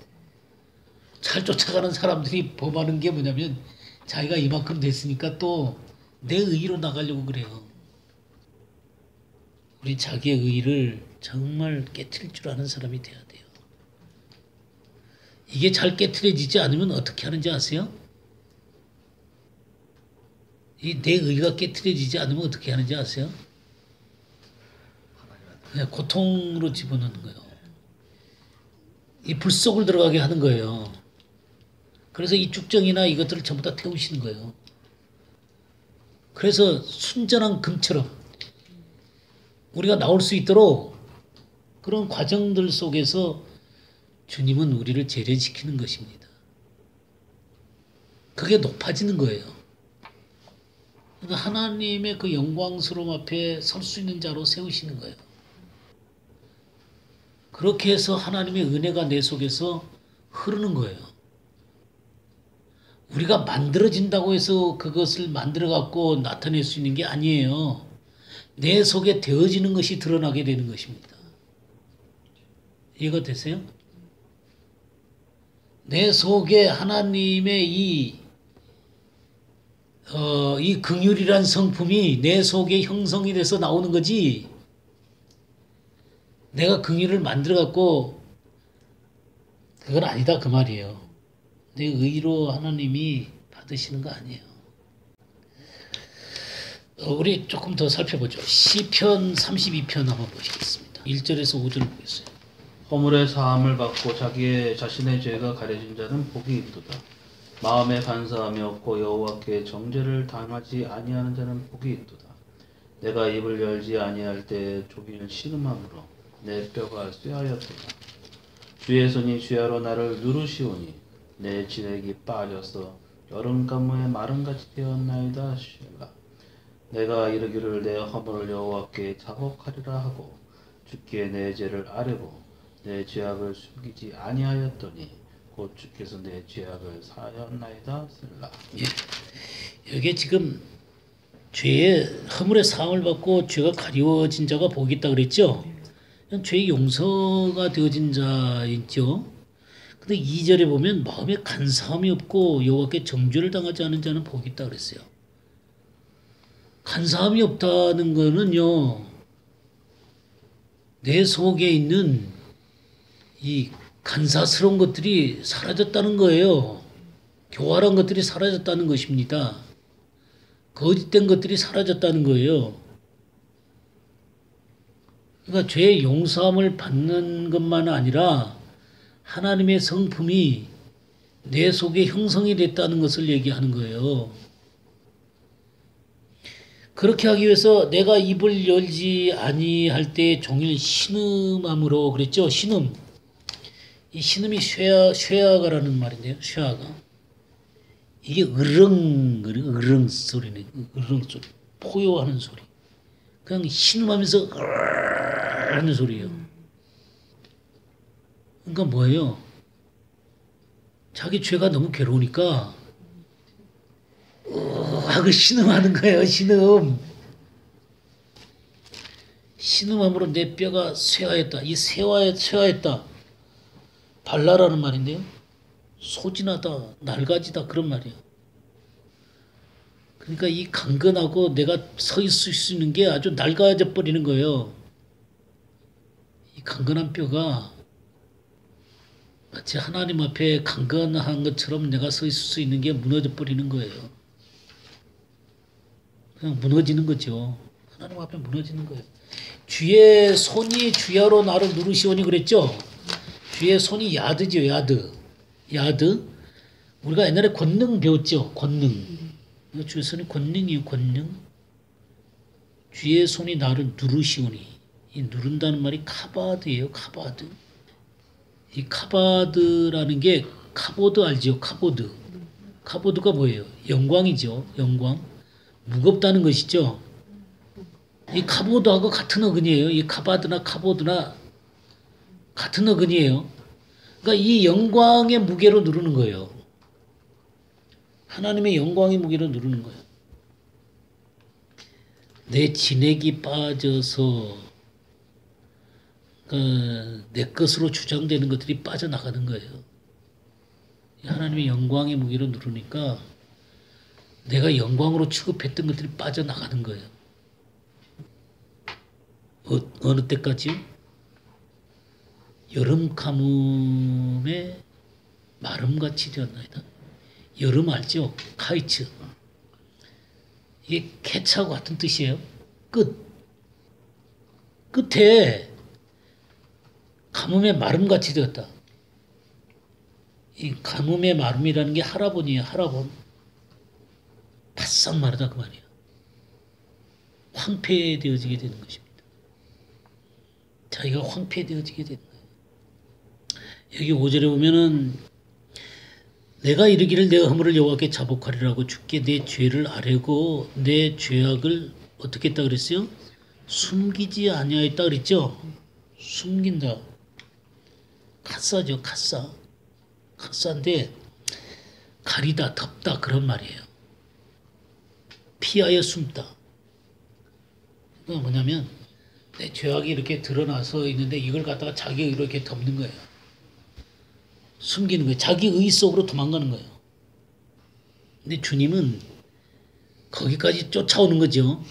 잘 쫓아가는 사람들이 범하는 게 뭐냐면 자기가 이만큼 됐으니까 또 내 의로 나가려고 그래요. 우리 자기의 의를 정말 깨트릴 줄 아는 사람이 돼야 돼요. 이게 잘 깨트려지지 않으면 어떻게 하는지 아세요? 이 내 의가 깨트려지지 않으면 어떻게 하는지 아세요? 그냥 고통으로 집어넣는 거예요. 이 불 속을 들어가게 하는 거예요. 그래서 이 쭉정이나 이것들을 전부 다 태우시는 거예요. 그래서 순전한 금처럼 우리가 나올 수 있도록 그런 과정들 속에서 주님은 우리를 재련시키는 것입니다. 그게 높아지는 거예요. 하나님의 그 영광스러움 앞에 설 수 있는 자로 세우시는 거예요. 그렇게 해서 하나님의 은혜가 내 속에서 흐르는 거예요. 우리가 만들어진다고 해서 그것을 만들어 갖고 나타낼 수 있는 게 아니에요. 내 속에 되어지는 것이 드러나게 되는 것입니다. 이해가 되세요? 내 속에 하나님의 이 긍휼이란 성품이 내 속에 형성이 돼서 나오는 거지. 내가 긍휼을 만들어 갖고 그건 아니다 그 말이에요. 내 의로 하나님이 받으시는 거 아니에요. 우리 조금 더 살펴보죠. 시편 32편 한번 보시겠습니다. 1절에서 5절 보겠어요. 허물의 사함을 받고 자신의 죄가 가려진 자는 복이 있도다. 마음에 간사함이 없고 여호와께 정죄를 당하지 아니하는 자는 복이 있도다. 내가 입을 열지 아니할 때에 종일 신음함으로 내 뼈가 쇠하였도다. 주의 손이 주야로 나를 누르시오니 내 진액이 빠져서 여름 가무에 마름같이 되었나이다. 셀라. 내가 이르기를 내 허물을 여호와께 자복하리라 하고 주께 내 죄를 아뢰고 내 죄악을 숨기지 아니하였더니 곧 주께서 내 죄악을 사하였나이다. 셀라. 예. 여기에 지금 죄의 허물의 사함을 받고 죄가 가리워진 자가 복이 있다 그랬죠. 죄의 용서가 되어진 자있죠. 근데 2절에 보면 마음에 간사함이 없고 여호와께 정죄를 당하지 않은 자는 복이 있다 그랬어요. 간사함이 없다는 거는요, 내 속에 있는 이 간사스러운 것들이 사라졌다는 거예요. 교활한 것들이 사라졌다는 것입니다. 거짓된 것들이 사라졌다는 거예요. 그러니까 죄의 용서함을 받는 것만 아니라 하나님의 성품이 내 속에 형성이 됐다는 것을 얘기하는 거예요. 그렇게 하기 위해서 내가 입을 열지 아니할 때 종일 신음함으로 그랬죠. 신음. 이 신음이 쇠아가라는 말인데요. 쇠아가. 이게 으릉 소리네. 으릉 소리. 포효하는 소리. 그냥 신음하면서 하는 소리예요. 그러니까 뭐예요? 자기 죄가 너무 괴로우니까 하고 신음하는 거예요. 신음함으로 내 뼈가 쇠하였다. 이 쇠하였다. 발라라는 말인데요. 소진하다, 낡아지다 그런 말이에요. 그러니까 이 강건하고 내가 서 있을 수 있는 게 아주 낡아져 버리는 거예요. 이 강건한 뼈가 마치 하나님 앞에 강건한 것처럼 내가 서 있을 수 있는 게 무너져 버리는 거예요. 그냥 무너지는 거죠. 하나님 앞에 무너지는 거예요. 주의 손이 주야로 나를 누르시오니 그랬죠. 주의 손이 야드죠. 야드. 우리가 옛날에 권능 배웠죠. 권능. 주의 손이 권능이에요. 권능. 주의 손이 나를 누르시오니. 이 누른다는 말이 카바드예요. 카바드. 이 카바드라는 게 카보드 알죠? 카보드. 카보드가 뭐예요? 영광이죠. 영광. 무겁다는 것이죠. 이 카보드하고 같은 어근이에요. 이 카바드나 카보드나 같은 어근이에요. 그러니까 이 영광의 무게로 누르는 거예요. 하나님의 영광의 무게로 누르는 거예요. 내 진액이 빠져서 내 것으로 주장되는 것들이 빠져나가는 거예요. 하나님의 영광의 무게로 누르니까 내가 영광으로 취급했던 것들이 빠져나가는 거예요. 어느 때까지요? 여름 가뭄에 마름같이 되었나이다. 여름 알죠? 카이츠. 이게 캐치하고 같은 뜻이에요. 끝에 가뭄에 마름같이 되었다. 이 가뭄의 마름이라는 게 하라본이에요. 하라본. 바싹 마르다 그 말이에요. 황폐되어지게 되는 것입니다. 자기가 황폐되어지게 되는 거예요. 여기 5절에 보면은 내가 이르기를 내 허물을 여호와께 자복하리라고 주께 내 죄를 아뢰고 내 죄악을 어떻게 했다 그랬어요? 숨기지 아니하였다 그랬죠? 숨긴다. 카사죠, 카사. 카사인데 가리다, 덮다 그런 말이에요. 피하여 숨다. 그건 뭐냐면 내 죄악이 이렇게 드러나서 있는데 이걸 갖다가 자기 의로 이렇게 덮는 거예요. 숨기는 거예요. 자기 의 속으로 도망가는 거예요. 근데 주님은 거기까지 쫓아오는 거죠.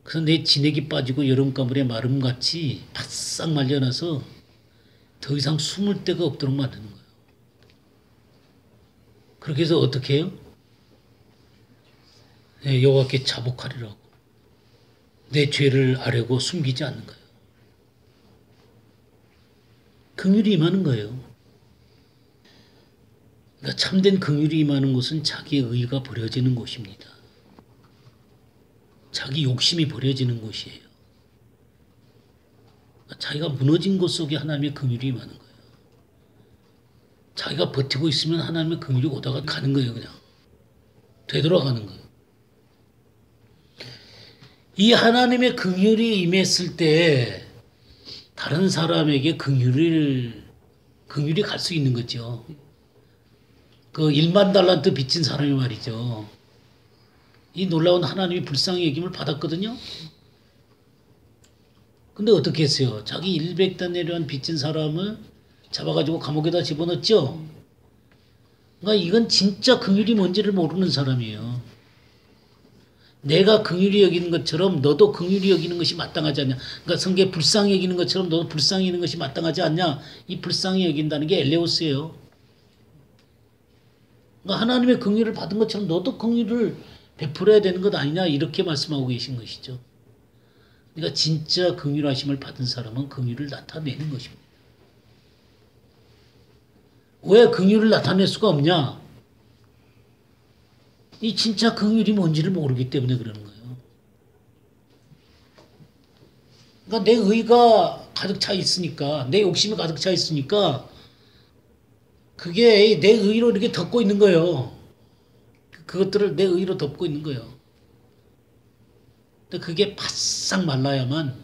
그래서 내 진액이 빠지고 여름가물에 마름같이 바싹 말려놔서 더 이상 숨을 데가 없도록 만드는 거예요. 그렇게 해서 어떻게 해요? 네, 여호와께 자복하리라고. 내 죄를 아뢰고 숨기지 않는 거예요. 긍휼이 임하는 거예요. 그러니까 참된 긍휼이 임하는 곳은 자기의 의가 버려지는 곳입니다. 자기 욕심이 버려지는 곳이에요. 그러니까 자기가 무너진 곳 속에 하나님의 긍휼이 임하는 거예요. 자기가 버티고 있으면 하나님의 긍휼이 오다가 가는 거예요. 그냥 되돌아가는 거예요. 이 하나님의 긍휼이 임했을 때 다른 사람에게 긍휼이 갈 수 있는 거죠. 그 1만 달란트 빚진 사람이 말이죠. 이 놀라운 하나님의 불쌍히 여김을 받았거든요. 근데 어떻게 했어요? 자기 100데나리온 빚진 사람을 잡아가지고 감옥에다 집어넣었죠. 그러니까 이건 진짜 긍휼이 뭔지를 모르는 사람이에요. 내가 긍휼히 여기는 것처럼 너도 긍휼히 여기는 것이 마땅하지 않냐. 그러니까 성경에 불쌍히 여기는 것처럼 너도 불쌍히 여기는 것이 마땅하지 않냐. 이 불쌍히 여긴다는 게 엘레오스예요. 그러니까 하나님의 긍휼을 받은 것처럼 너도 긍휼을 베풀어야 되는 것 아니냐. 이렇게 말씀하고 계신 것이죠. 그러니까 진짜 긍휼하심을 받은 사람은 긍휼을 나타내는 것입니다. 왜 긍휼을 나타낼 수가 없냐? 이 진짜 긍휼이 뭔지를 모르기 때문에 그러는 거예요. 그러니까 내 의가 가득 차 있으니까, 내 욕심이 가득 차 있으니까 그게 내 의로 이렇게 덮고 있는 거예요. 그것들을 내 의로 덮고 있는 거예요. 근데 그게 바싹 말라야만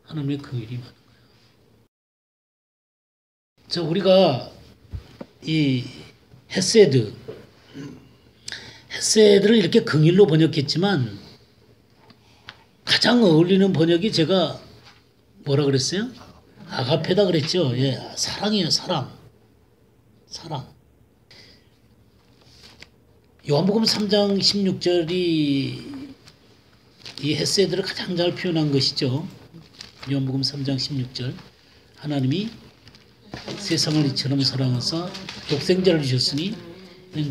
하나님의 긍휼이 많은 거예요. 자, 우리가 이 헤세드를 이렇게 긍휼로 번역했지만 가장 어울리는 번역이 제가 뭐라 그랬어요? 아가페다 그랬죠. 예, 사랑이에요, 사랑. 요한복음 3장 16절이 이 헤세드를 가장 잘 표현한 것이죠. 요한복음 3장 16절. 하나님이 세상을 이처럼 사랑하사 독생자를 주셨으니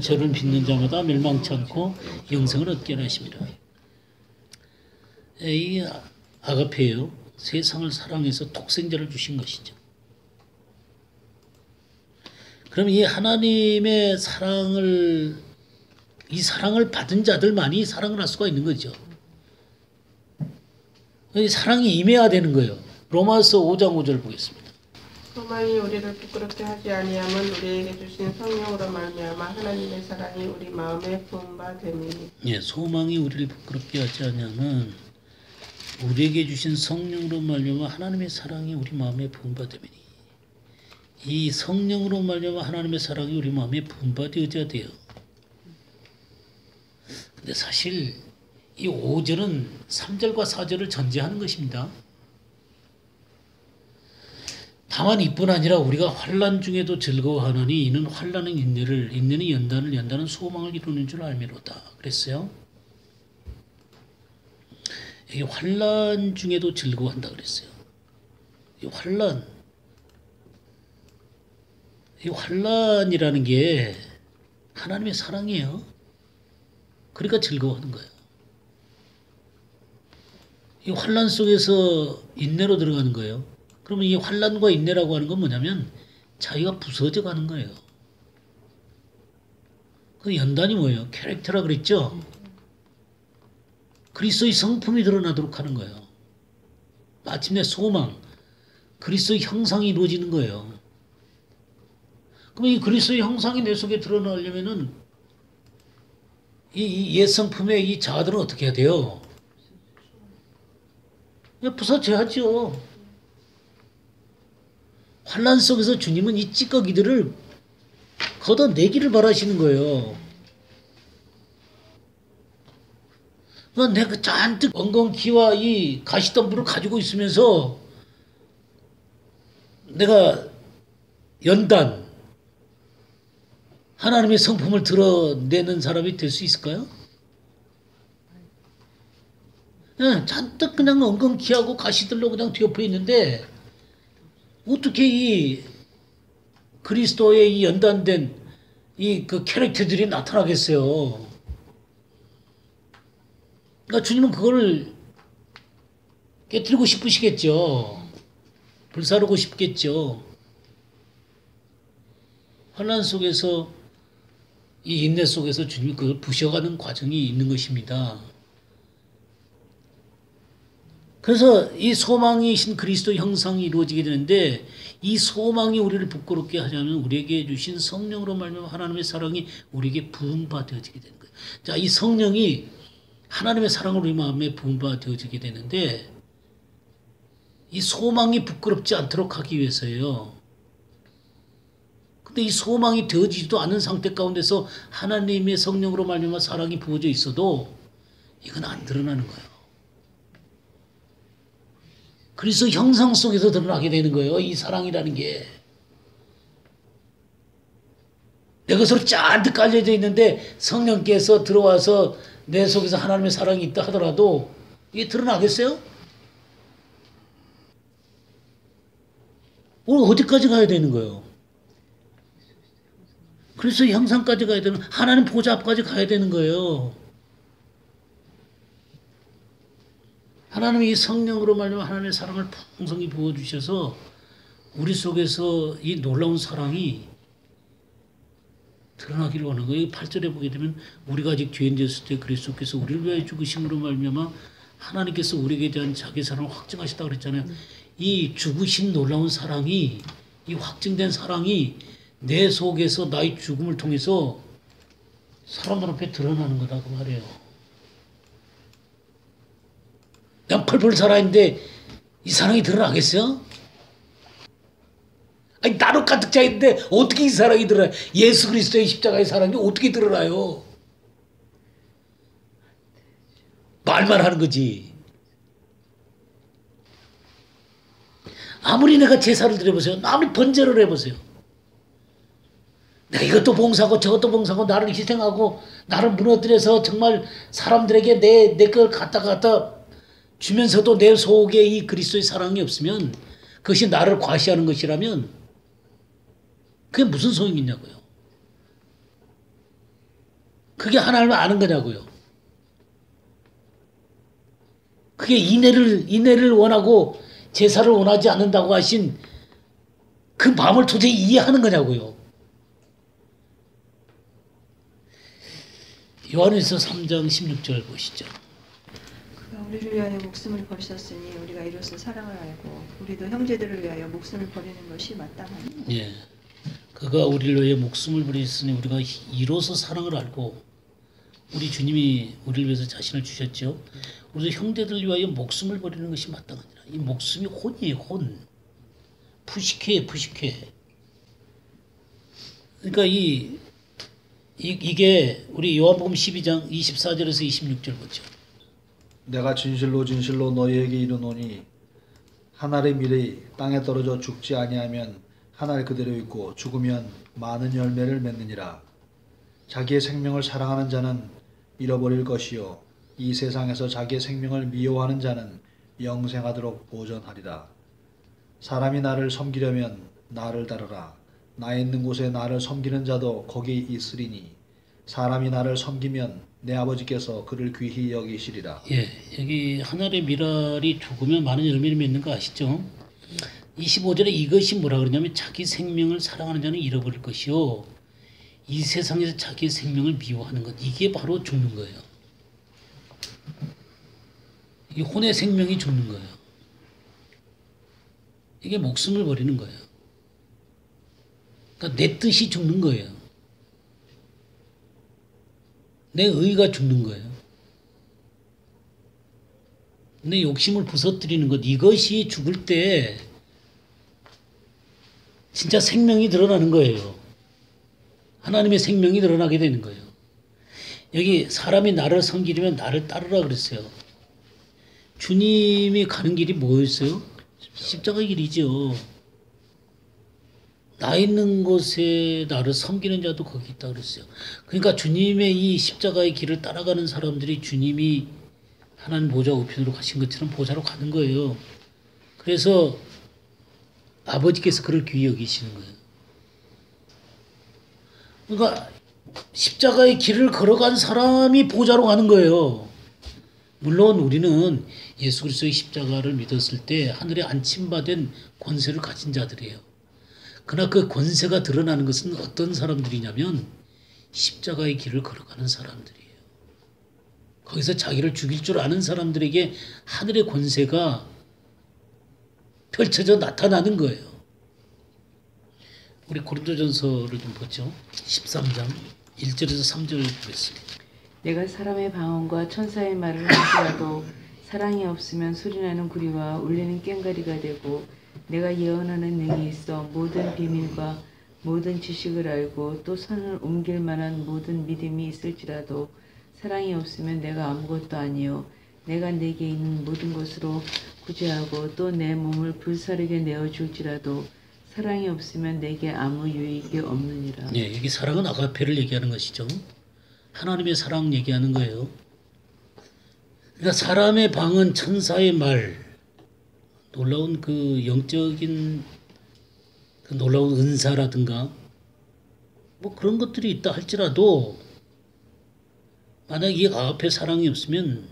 저를 믿는 자마다 멸망치 않고 영생을 얻게 하심이라. 이 아가페예요. 세상을 사랑해서 독생자를 주신 것이죠. 그럼 이 하나님의 이 사랑을 받은 자들만이 사랑을 할 수가 있는 거죠. 이 사랑이 임해야 되는 거예요. 로마서 5장 5절 보겠습니다. 소망이 우리를 부끄럽게 하지 아니함은 우리에게 주신 성령으로 말미암아 하나님의 사랑이 우리 마음에 부은 바 됨이니. 예, 소망이 우리를 부끄럽게 하지 아니함은 우리에게 주신 성령으로 말미암아 하나님의 사랑이 우리 마음에 부은 바 됨이니. 이 성령으로 말미암아 하나님의 사랑이 우리 마음에 부은 바 되어져야 돼요. 근데 사실 이 5절은 3절과 4절을 전제하는 것입니다. 다만 이뿐 아니라 우리가 환난 중에도 즐거워하노니 이는 환난은 인내를, 인내는 연단을, 연단은 소망을 이루는 줄 알미로다. 그랬어요. 이 환난 중에도 즐거워한다 그랬어요. 이 환난이라는 게 하나님의 사랑이에요. 그러니까 즐거워하는 거예요. 이 환난 속에서 인내로 들어가는 거예요. 그러면 이 환난과 인내라고 하는 건 뭐냐면 자기가 부서져 가는 거예요. 그 연단이 뭐예요? 캐릭터라 그랬죠? 그리스도의 성품이 드러나도록 하는 거예요. 마침내 소망, 그리스도의 형상이 이루어지는 거예요. 그럼 이 그리스도의 형상이 내 속에 드러나려면은 이 옛 성품의 이 자아들은 어떻게 해야 돼요? 부서져야죠. 환난 속에서 주님은 이 찌꺼기들을 걷어내기를 바라시는 거예요. 그러니까 내가 잔뜩 엉겅퀴와 이 가시덤불을 가지고 있으면서 내가 연단 하나님의 성품을 드러내는 사람이 될 수 있을까요? 네, 잔뜩 그냥 엉겅퀴하고 가시들로 그냥 뒤엎여 있는데 어떻게 이 그리스도의 이 연단된 이 그 캐릭터들이 나타나겠어요? 그러니까 주님은 그걸 깨뜨리고 싶으시겠죠. 불사르고 싶겠죠. 환난 속에서 이 인내 속에서 주님이 그걸 부셔가는 과정이 있는 것입니다. 그래서 이 소망이신 그리스도 형상이 이루어지게 되는데 이 소망이 우리를 부끄럽게 하자면 우리에게 주신 성령으로 말미암아 하나님의 사랑이 우리에게 부음받아지게 되는 거예요. 자, 이 성령이 하나님의 사랑으로 우리 마음에 부음받아지게 되는데 이 소망이 부끄럽지 않도록 하기 위해서예요. 근데 이 소망이 되어지지도 않은 상태 가운데서 하나님의 성령으로 말미암아 사랑이 부어져 있어도 이건 안 드러나는 거예요. 그래서 형상 속에서 드러나게 되는 거예요. 이 사랑이라는 게. 내 것으로 잔뜩 깔려져 있는데 성령께서 들어와서 내 속에서 하나님의 사랑이 있다 하더라도 이게 드러나겠어요? 오늘 어디까지 가야 되는 거예요? 그래서 형상까지 가야 되는, 하나님 보좌 앞까지 가야 되는 거예요. 하나님이 이 성령으로 말미암아 하나님의 사랑을 풍성히 부어주셔서 우리 속에서 이 놀라운 사랑이 드러나기를 원하는 거예요. 8절에 보게 되면 우리가 아직 죄인 되었을 때 그리스도께서 우리를 위하여 죽으심으로 말미암아 하나님께서 우리에게 대한 자기 사랑을 확증하셨다 그랬잖아요. 이 죽으신 놀라운 사랑이, 이 확증된 사랑이 내 속에서 나의 죽음을 통해서 사람들 앞에 드러나는 거다 그 말이에요. 난 펄펄 살아있는데 이 사랑이 드러나겠어요? 아니 나로 가득 차 있는데 어떻게 이 사랑이 드러나요? 예수 그리스도의 십자가의 사랑이 어떻게 드러나요? 말만 하는 거지. 아무리 내가 제사를 드려보세요. 아무리 번제를 해보세요. 내가 이것도 봉사하고 저것도 봉사하고 나를 희생하고 나를 무너뜨려서 정말 사람들에게 내 걸 갖다 주면서도 내 속에 이 그리스도의 사랑이 없으면 그것이 나를 과시하는 것이라면 그게 무슨 소용이 있냐고요. 그게 하나님을 아는 거냐고요. 그게 인애를 원하고 제사를 원하지 않는다고 하신 그 마음을 도저히 이해하는 거냐고요. 요한일서 3장 16절 보시죠. 그가 우리를 위하여 목숨을 버리셨으니 우리가 이로써 사랑을 알고 우리도 형제들을 위하여 목숨을 버리는 것이 마땅하니. 예, 그가 우리를 위해 목숨을 버리셨으니 우리가 이로써 사랑을 알고 우리 주님이 우리를 위해서 자신을 주셨죠. 우리도 형제들을 위하여 목숨을 버리는 것이 마땅하니라. 이 목숨이 혼이에요, 혼. 푸시케. 그러니까 이게 우리 요한복음 12장 24절에서 26절 보죠. 내가 진실로 너희에게 이르노니 한 알의 밀이 땅에 떨어져 죽지 아니하면 한 알 그대로 있고 죽으면 많은 열매를 맺느니라. 자기의 생명을 사랑하는 자는 잃어버릴 것이요 이 세상에서 자기의 생명을 미워하는 자는 영생하도록 보존하리라. 사람이 나를 섬기려면 나를 따르라. 나 있는 곳에 나를 섬기는 자도 거기 있으리니 사람이 나를 섬기면 내 아버지께서 그를 귀히 여기시리라. 예, 여기 한 알의 밀알이 죽으면 많은 열매를 맺는 거 아시죠? 25절에 이것이 뭐라 그러냐면 자기 생명을 사랑하는 자는 잃어버릴 것이요 이 세상에서 자기의 생명을 미워하는 것, 이게 바로 죽는 거예요. 이 혼의 생명이 죽는 거예요. 이게 목숨을 버리는 거예요. 그러니까 내 뜻이 죽는 거예요. 내 의가 죽는 거예요. 내 욕심을 부서뜨리는 것, 이것이 죽을 때 진짜 생명이 드러나는 거예요. 하나님의 생명이 드러나게 되는 거예요. 여기 사람이 나를 섬기려면 나를 따르라 그랬어요. 주님이 가는 길이 뭐였어요? 십자가의 길이죠. 나 있는 곳에 나를 섬기는 자도 거기 있다 그랬어요. 그러니까 주님의 이 십자가의 길을 따라가는 사람들이 주님이 하나님 보좌 우편으로 가신 것처럼 보좌로 가는 거예요. 그래서 아버지께서 그를 귀히 여기시는 거예요. 그러니까 십자가의 길을 걸어간 사람이 보좌로 가는 거예요. 물론 우리는 예수 그리스도의 십자가를 믿었을 때 하늘에 안침받은 권세를 가진 자들이에요. 그러나 그 권세가 드러나는 것은 어떤 사람들이냐면 십자가의 길을 걸어가는 사람들이에요. 거기서 자기를 죽일 줄 아는 사람들에게 하늘의 권세가 펼쳐져 나타나는 거예요. 우리 고린도전서를 좀 보죠. 13장 1절에서 3절을 보겠습니다. 내가 사람의 방언과 천사의 말을 할지라도 사랑이 없으면 소리나는 구리와 울리는 꽹과리가 되고 내가 예언하는 능이 있어 모든 비밀과 모든 지식을 알고 또 선을 옮길 만한 모든 믿음이 있을지라도 사랑이 없으면 내가 아무것도 아니요 내가 내게 있는 모든 것으로 구제하고 또 내 몸을 불사르게 내어줄지라도 사랑이 없으면 내게 아무 유익이 없느니라. 네, 여기 사랑은 아가페를 얘기하는 것이죠. 하나님의 사랑 얘기하는 거예요. 그러니까 사람의 방언, 천사의 말, 놀라운 그 영적인 그 놀라운 은사라든가 뭐 그런 것들이 있다 할지라도 만약 이 아가페 사랑이 없으면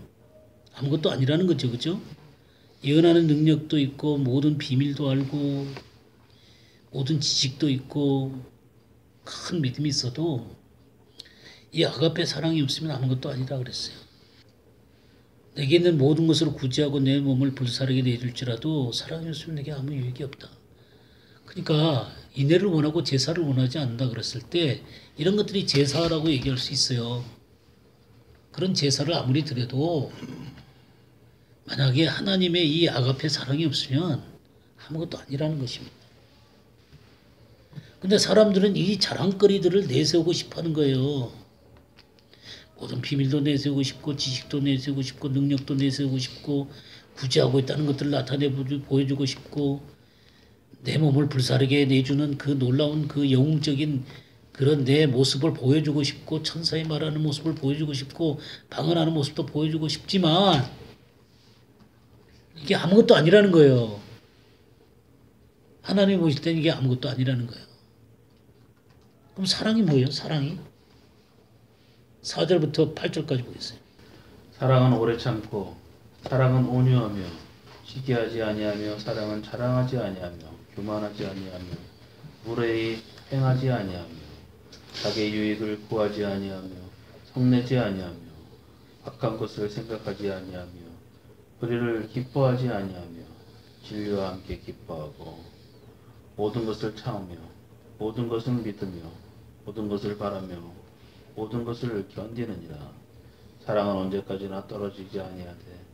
아무것도 아니라는 거죠. 그죠? 예언하는 능력도 있고 모든 비밀도 알고 모든 지식도 있고 큰 믿음이 있어도 이 아가페 사랑이 없으면 아무것도 아니다 그랬어요. 내게 있는 모든 것으로 구제하고 내 몸을 불사르게 내줄지라도 사랑이 없으면 내게 아무 유익이 없다. 그러니까 인애를 원하고 제사를 원하지 않는다 그랬을 때 이런 것들이 제사라고 얘기할 수 있어요. 그런 제사를 아무리 드려도 만약에 하나님의 이 아가페 사랑이 없으면 아무것도 아니라는 것입니다. 근데 사람들은 이 자랑거리들을 내세우고 싶어 하는 거예요. 모든 비밀도 내세우고 싶고 지식도 내세우고 싶고 능력도 내세우고 싶고 구제하고 있다는 것들을 나타내 보여주고 싶고 내 몸을 불사르게 내주는 그 놀라운 그 영웅적인 그런 내 모습을 보여주고 싶고 천사의 말하는 모습을 보여주고 싶고 방언하는 모습도 보여주고 싶지만 이게 아무것도 아니라는 거예요. 하나님이 보실 때는 이게 아무것도 아니라는 거예요. 그럼 사랑이 뭐예요? 사랑이? 4절부터 8절까지 보겠어요. 사랑은 오래 참고 사랑은 온유하며 시기하지 아니하며 사랑은 자랑하지 아니하며 교만하지 아니하며 무례히 행하지 아니하며 자기의 유익을 구하지 아니하며 성내지 아니하며 악한 것을 생각하지 아니하며 불의를 기뻐하지 아니하며 진리와 함께 기뻐하고 모든 것을 참으며 모든 것을 믿으며 모든 것을 바라며 모든 것을 견디느니라. 사랑은 언제까지나 떨어지지 아니하되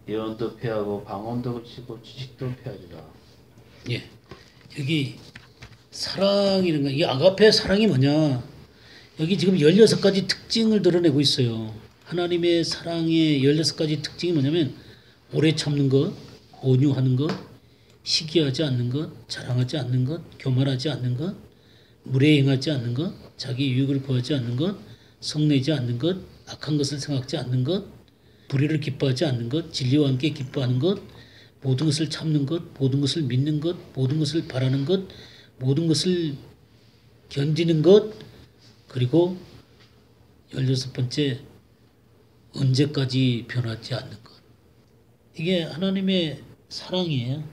예언도 패하고 방언도 그치고 지식도 패하리라. 예, 여기 사랑이라는 거, 이 아가페 사랑이 뭐냐? 여기 지금 16가지 특징을 드러내고 있어요. 하나님의 사랑의 16가지 특징이 뭐냐면 오래 참는 것, 온유하는 것, 시기하지 않는 것, 자랑하지 않는 것, 교만하지 않는 것, 무례히 행하지 않는 것, 자기 유익을 구하지 않는 것, 성내지 않는 것, 악한 것을 생각지 않는 것, 불의를 기뻐하지 않는 것, 진리와 함께 기뻐하는 것, 모든 것을 참는 것, 모든 것을 믿는 것, 모든 것을 바라는 것, 모든 것을 견디는 것, 그리고 16번째 언제까지 변하지 않는 것. 이게 하나님의 사랑이에요.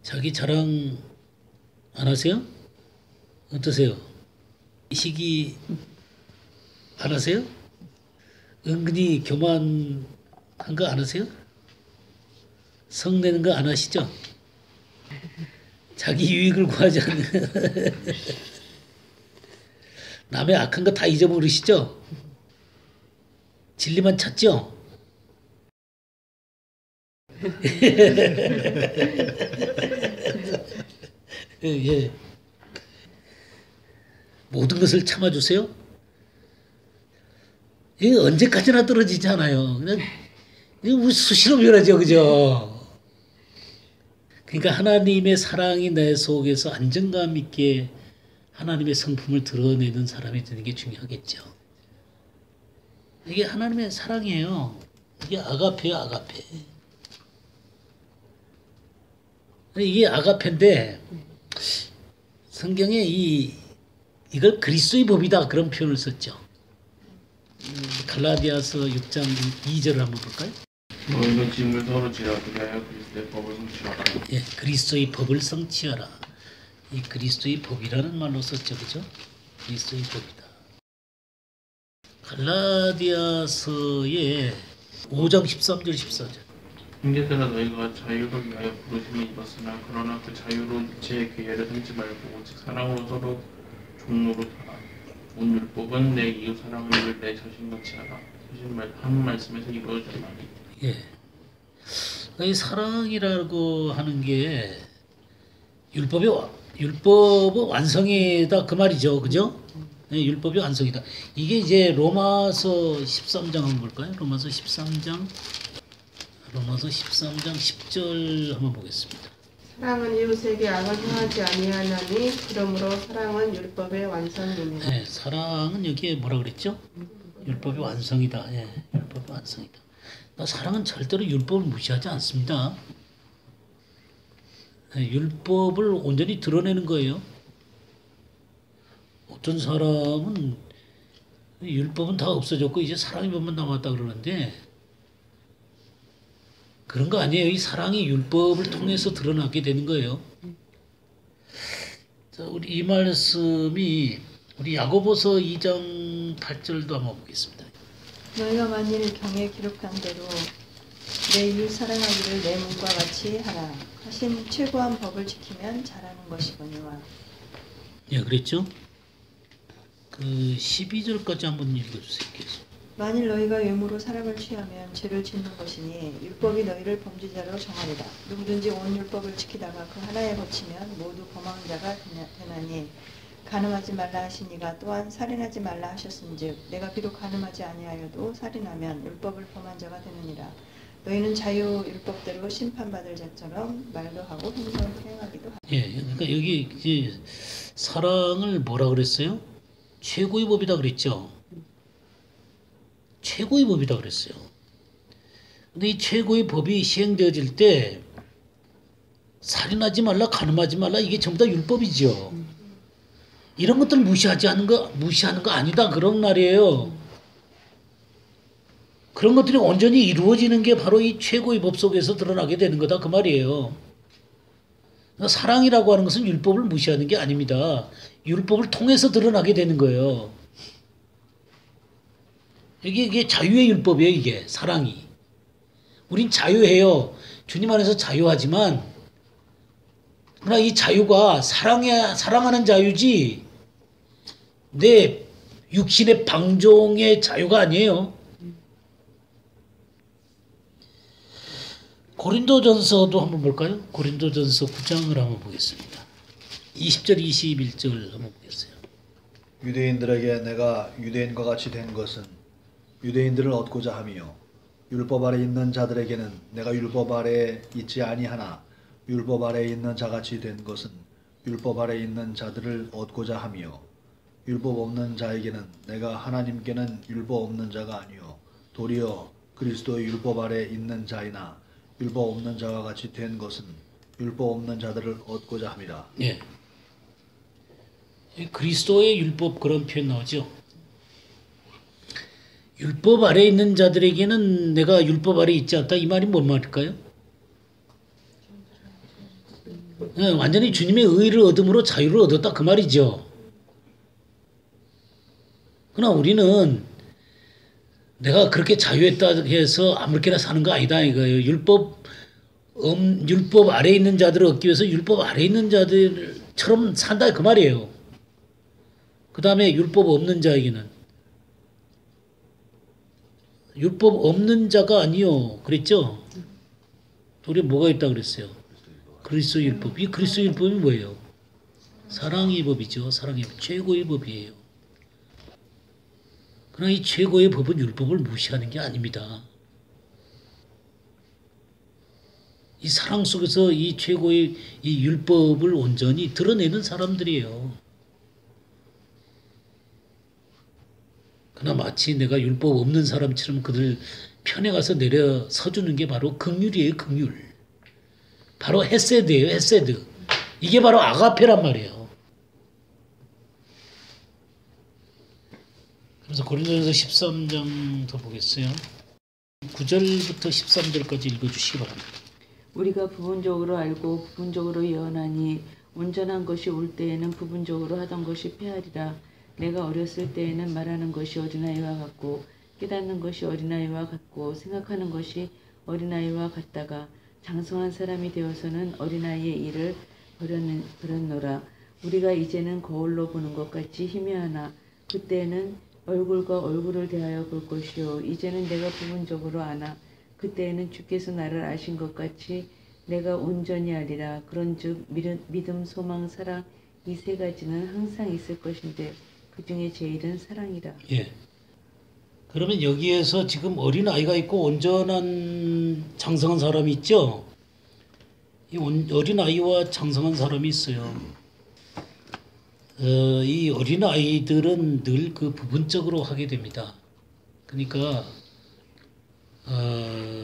자기 자랑 안 하세요? 어떠세요? 시기 안 하세요? 은근히 교만한 거 안 하세요? 성내는 거 안 하시죠? 자기 유익을 구하지 않는 남의 악한 거 다 잊어버리시죠? 진리만 찾죠? 예. 모든 것을 참아주세요. 이게 언제까지나 떨어지지 않아요. 그냥 이거 수시로 변하죠, 그죠? 그러니까 하나님의 사랑이 내 속에서 안정감 있게 하나님의 성품을 드러내는 사람이 되는 게 중요하겠죠. 이게 하나님의 사랑이에요. 이게 아가페예요, 아가페. 이게 아가페인데 성경에 이걸 그리스도의 법이다 그런 표현을 썼죠. 갈라디아서 6장 2절을 한번 볼까요? 너희는 짐을 서로 지라고 하여 그리스도의 법을 성취하라. 예, 그리스도의 법을 성취하라. 이 그리스도의 법이라는 말로 썼죠, 그죠? 그리스도의 법이다. 갈라디아서의 5장 13절 14절. 형제들아 너희가 자유를 위하여 부르심을 입었으나 그러나 그 자유로 제 기회를 삼지 말고 오직 사랑으로 서로 종로로 살아. 온 율법은 내 이웃 사랑을 내 자신같이 하라. 한 말씀에서 이루어졌나니. 예. 이 사랑이라고 하는 게 율법의 완성이다 그 말이죠, 그죠? 네, 율법의 완성이다. 이게 이제 로마서 13장 한번 볼까요? 로마서 13장 10절 한번 보겠습니다. 사랑은 이웃에게 악을 행하지 아니하나니 그러므로 사랑은 율법의 완성이니라. 네, 사랑은 여기에 뭐라 그랬죠? 율법의 완성이다. 예, 율법의 완성이다. 사랑은 절대로 율법을 무시하지 않습니다. 네, 율법을 온전히 드러내는 거예요. 어떤 사람은 율법은 다 없어졌고 이제 사랑의 법만 남았다 그러는데 그런 거 아니에요. 이 사랑이 율법을 통해서 드러나게 되는 거예요. 자, 우리 이 말씀이 우리 야고보서 2장 8절도 한번 보겠습니다. 너희가 만일 경에 기록한 대로 내 이웃 사랑하기를 내 몸과 같이 하라 하신 최고한 법을 지키면 잘하는 것이거니와. 예, 그랬죠? 그 12절까지 한번 읽어주세요. 계속. 만일 너희가 외모로 사람을 취하면 죄를 짓는 것이니 율법이 너희를 범죄자로 정하리라. 누구든지 온 율법을 지키다가 그 하나에 거치면 모두 범한 자가 되나니 간음하지 말라 하시니가 또한 살인하지 말라 하셨은즉 내가 비록 간음하지 아니하여도 살인하면 율법을 범한 자가 되느니라. 너희는 자유 율법대로 심판받을 자처럼 말도 하고 행하기도 하라. 예, 그러니까 여기 이제 사랑을 뭐라 그랬어요? 최고의 법이다 그랬죠. 최고의 법이다 그랬어요. 근데 이 최고의 법이 시행되어질 때 살인하지 말라, 간음하지 말라 이게 전부 다 율법이죠. 이런 것들 무시하는 거 아니다 그런 말이에요. 그런 것들이 온전히 이루어지는 게 바로 이 최고의 법 속에서 드러나게 되는 거다 그 말이에요. 그러니까 사랑이라고 하는 것은 율법을 무시하는 게 아닙니다. 율법을 통해서 드러나게 되는 거예요. 이게 자유의 율법이에요. 이게 사랑이. 우린 자유해요. 주님 안에서 자유하지만 그러나 이 자유가 사랑하는 자유지 내 육신의 방종의 자유가 아니에요. 고린도전서도 한번 볼까요? 고린도전서 9장을 한번 보겠습니다. 20절 21절 한번 보겠어요. 유대인들에게 내가 유대인과 같이 된 것은 유대인들을 얻고자 함이요 율법 아래 있는 자들에게는 내가 율법 아래에 있지 아니하나 율법 아래에 있는 자같이 된 것은 율법 아래에 있는 자들을 얻고자 함이요 율법 없는 자에게는 내가 하나님께는 율법 없는 자가 아니요 도리어 그리스도의 율법 아래에 있는 자이나 율법 없는 자와 같이 된 것은 율법 없는 자들을 얻고자 함이라. 예. 그리스도의 율법 그런 표현 나오죠. 율법 아래에 있는 자들에게는 내가 율법 아래에 있지 않다. 이 말이 뭔 말일까요? 네, 완전히 주님의 의를 얻음으로 자유를 얻었다 그 말이죠. 그러나 우리는 내가 그렇게 자유했다 해서 아무렇게나 사는 거 아니다 이거예요. 율법 아래에 있는 자들을 얻기 위해서 율법 아래에 있는 자들처럼 산다 그 말이에요. 그 다음에 율법 없는 자에게는 율법 없는 자가 아니요 그랬죠? 우리 뭐가 있다 그랬어요? 그리스도 율법. 이 그리스도 율법이 뭐예요? 사랑의 법이죠. 사랑의 법. 최고의 법이에요. 그러나 이 최고의 법은 율법을 무시하는 게 아닙니다. 이 사랑 속에서 이 최고의 이 율법을 온전히 드러내는 사람들이에요. 그러나 마치 내가 율법 없는 사람처럼 그들 편에 가서 내려 서주는 게 바로 긍휼이에요. 긍휼. 바로 헤세드예요. 헤세드. 이게 바로 아가페란 말이에요. 그래서 고린도전서 13장 더 보겠어요. 9절부터 13절까지 읽어주시기 바랍니다. 우리가 부분적으로 알고 부분적으로 예언하니 온전한 것이 올 때에는 부분적으로 하던 것이 패하리라. 내가 어렸을 때에는 말하는 것이 어린아이와 같고 깨닫는 것이 어린아이와 같고 생각하는 것이 어린아이와 같다가 장성한 사람이 되어서는 어린아이의 일을 버렸노라. 우리가 이제는 거울로 보는 것 같이 희미하나 그때는 얼굴과 얼굴을 대하여 볼 것이요. 이제는 내가 부분적으로 아나 그때에는 주께서 나를 아신 것 같이 내가 온전히 알리라. 그런즉 믿음, 소망, 사랑 이 세 가지는 항상 있을 것인데 그 중에 제일은 사랑이라. 예. 그러면 여기에서 지금 어린아이가 있고 온전한 장성한 사람이 있죠? 이 어린아이와 장성한 사람이 있어요. 이 어린아이들은 늘 그 부분적으로 하게 됩니다. 그러니까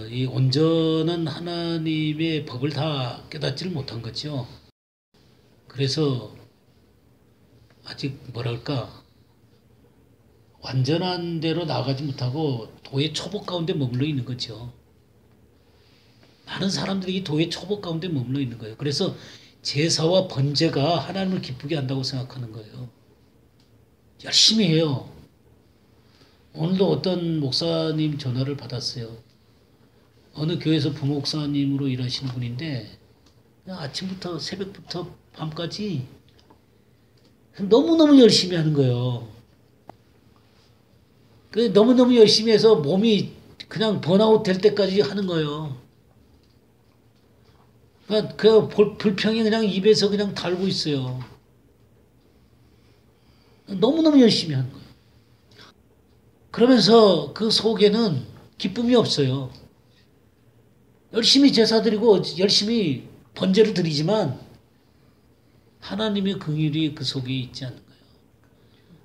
이 온전한 하나님의 법을 다 깨닫지를 못한 거죠. 그래서 아직 뭐랄까 완전한 대로 나아가지 못하고 도의 초복 가운데 머물러 있는 거죠. 많은 사람들이 이 도의 초복 가운데 머물러 있는 거예요. 그래서 제사와 번제가 하나님을 기쁘게 한다고 생각하는 거예요. 열심히 해요. 오늘도 어떤 목사님 전화를 받았어요. 어느 교회에서 부목사님으로 일하시는 분인데 그냥 아침부터 새벽부터 밤까지 너무너무 열심히 하는 거예요. 너무너무 열심히 해서 몸이 그냥 번아웃 될 때까지 하는 거예요. 그 불평이 그냥 입에서 그냥 달고 있어요. 너무너무 열심히 하는 거예요. 그러면서 그 속에는 기쁨이 없어요. 열심히 제사 드리고 열심히 번제를 드리지만 하나님의 긍휼이 그 속에 있지 않는 거예요.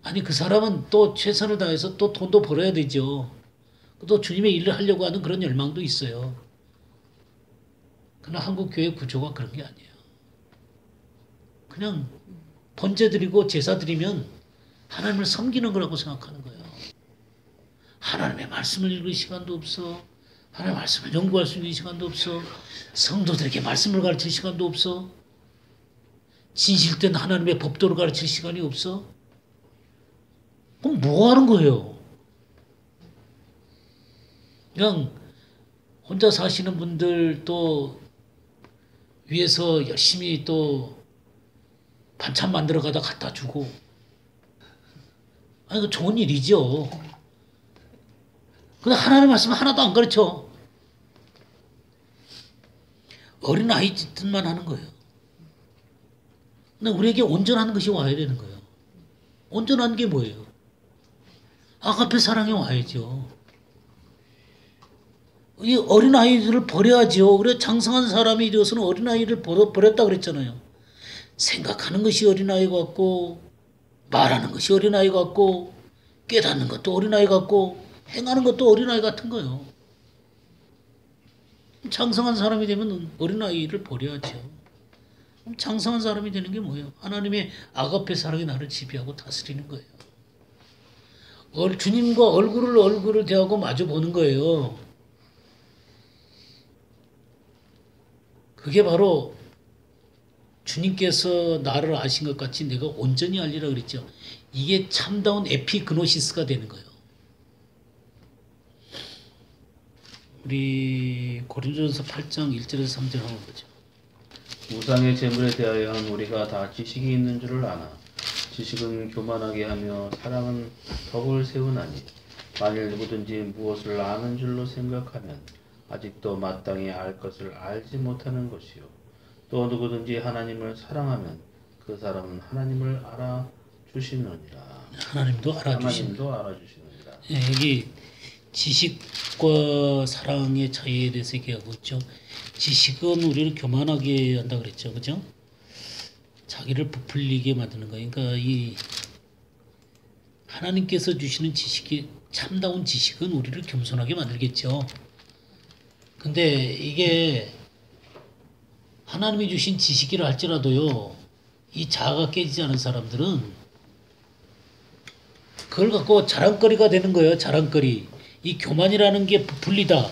아니 그 사람은 또 최선을 다해서 또 돈도 벌어야 되죠. 또 주님의 일을 하려고 하는 그런 열망도 있어요. 그러나 한국 교회 구조가 그런 게 아니에요. 그냥 번제 드리고 제사 드리면 하나님을 섬기는 거라고 생각하는 거예요. 하나님의 말씀을 읽을 시간도 없어. 하나님의 말씀을 연구할 수 있는 시간도 없어. 성도들에게 말씀을 가르칠 시간도 없어. 진실된 하나님의 법도를 가르칠 시간이 없어. 그럼 뭐 하는 거예요? 그냥 혼자 사시는 분들 또 위에서 열심히 또 반찬 만들어 가다 갖다 주고. 아니, 그 좋은 일이죠. 근데 하나님의 말씀 하나도 안 가르쳐. 어린아이 짓만 하는 거예요. 근데 우리에게 온전한 것이 와야 되는 거예요. 온전한 게 뭐예요? 아가페 사랑이 와야죠. 이 어린아이들을 버려야죠. 그래 장성한 사람이 되어서는 어린아이를 버렸다 그랬잖아요. 생각하는 것이 어린아이 같고 말하는 것이 어린아이 같고 깨닫는 것도 어린아이 같고 행하는 것도 어린아이 같은 거예요. 장성한 사람이 되면 어린아이를 버려야죠. 장성한 사람이 되는 게 뭐예요? 하나님의 아가페 사랑이 나를 지배하고 다스리는 거예요. 주님과 얼굴을 대하고 마주 보는 거예요. 그게 바로 주님께서 나를 아신 것 같이 내가 온전히 알리라 그랬죠. 이게 참다운 에피그노시스가 되는 거예요. 우리 고린도전서 8장 1절에서 3절 한번 보죠. 우상의 제물에 대하여는 우리가 다 지식이 있는 줄을 아나 지식은 교만하게 하며 사랑은 덕을 세우나니 만일 누구든지 무엇을 아는 줄로 생각하면 아직도 마땅히 알 것을 알지 못하는 것이요 또 누구든지 하나님을 사랑하면 그 사람은 하나님을 알아주시느니라. 하나님도 알아주신. 하나님도 알아주시느니라. 예, 여기 지식과 사랑의 차이에 대해서 얘기하고 있죠. 지식은 우리를 교만하게 한다 그랬죠, 그죠? 자기를 부풀리게 만드는 거예요. 그러니까 이 하나님께서 주시는 지식이 참다운 지식은 우리를 겸손하게 만들겠죠. 근데 이게 하나님이 주신 지식이라 할지라도요, 이 자아가 깨지지 않은 사람들은 그걸 갖고 자랑거리가 되는 거예요. 자랑거리. 이 교만이라는 게 부풀리다,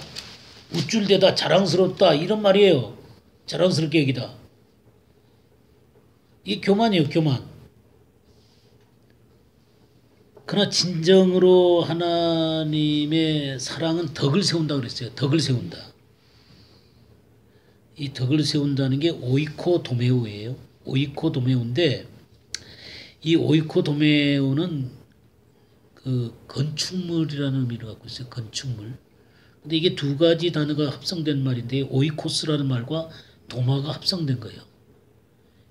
우쭐대다, 자랑스럽다 이런 말이에요. 자랑스럽게 여기다. 이 교만이에요. 교만. 그러나 진정으로 하나님의 사랑은 덕을 세운다 그랬어요. 덕을 세운다. 이 덕을 세운다는 게 오이코도메오예요. 오이코도메오인데 이 오이코도메오는 그 건축물이라는 의미를 갖고 있어요. 건축물. 근데 이게 두 가지 단어가 합성된 말인데 오이코스라는 말과 도마가 합성된 거예요.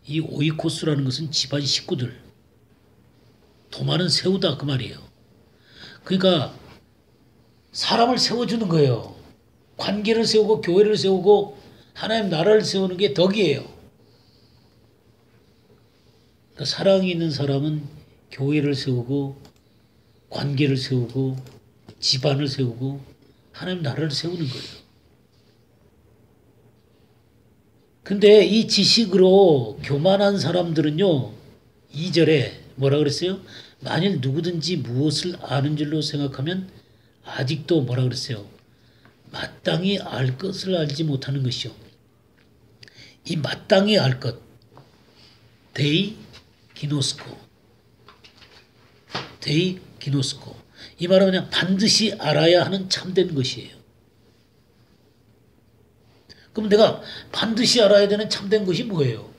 이 오이코스라는 것은 집안 식구들. 도마는 세우다 그 말이에요. 그러니까 사람을 세워주는 거예요. 관계를 세우고 교회를 세우고 하나님 나라를 세우는 게 덕이에요. 그러니까 사랑이 있는 사람은 교회를 세우고 관계를 세우고 집안을 세우고 하나님 나라를 세우는 거예요. 근데 이 지식으로 교만한 사람들은요, 2절에 뭐라 그랬어요? 만일 누구든지 무엇을 아는 줄로 생각하면 아직도 뭐라 그랬어요? 마땅히 알 것을 알지 못하는 것이요. 이 마땅히 알 것. 데이 기노스코. 데이 기노스코. 이 말은 그냥 반드시 알아야 하는 참된 것이에요. 그럼 내가 반드시 알아야 되는 참된 것이 뭐예요?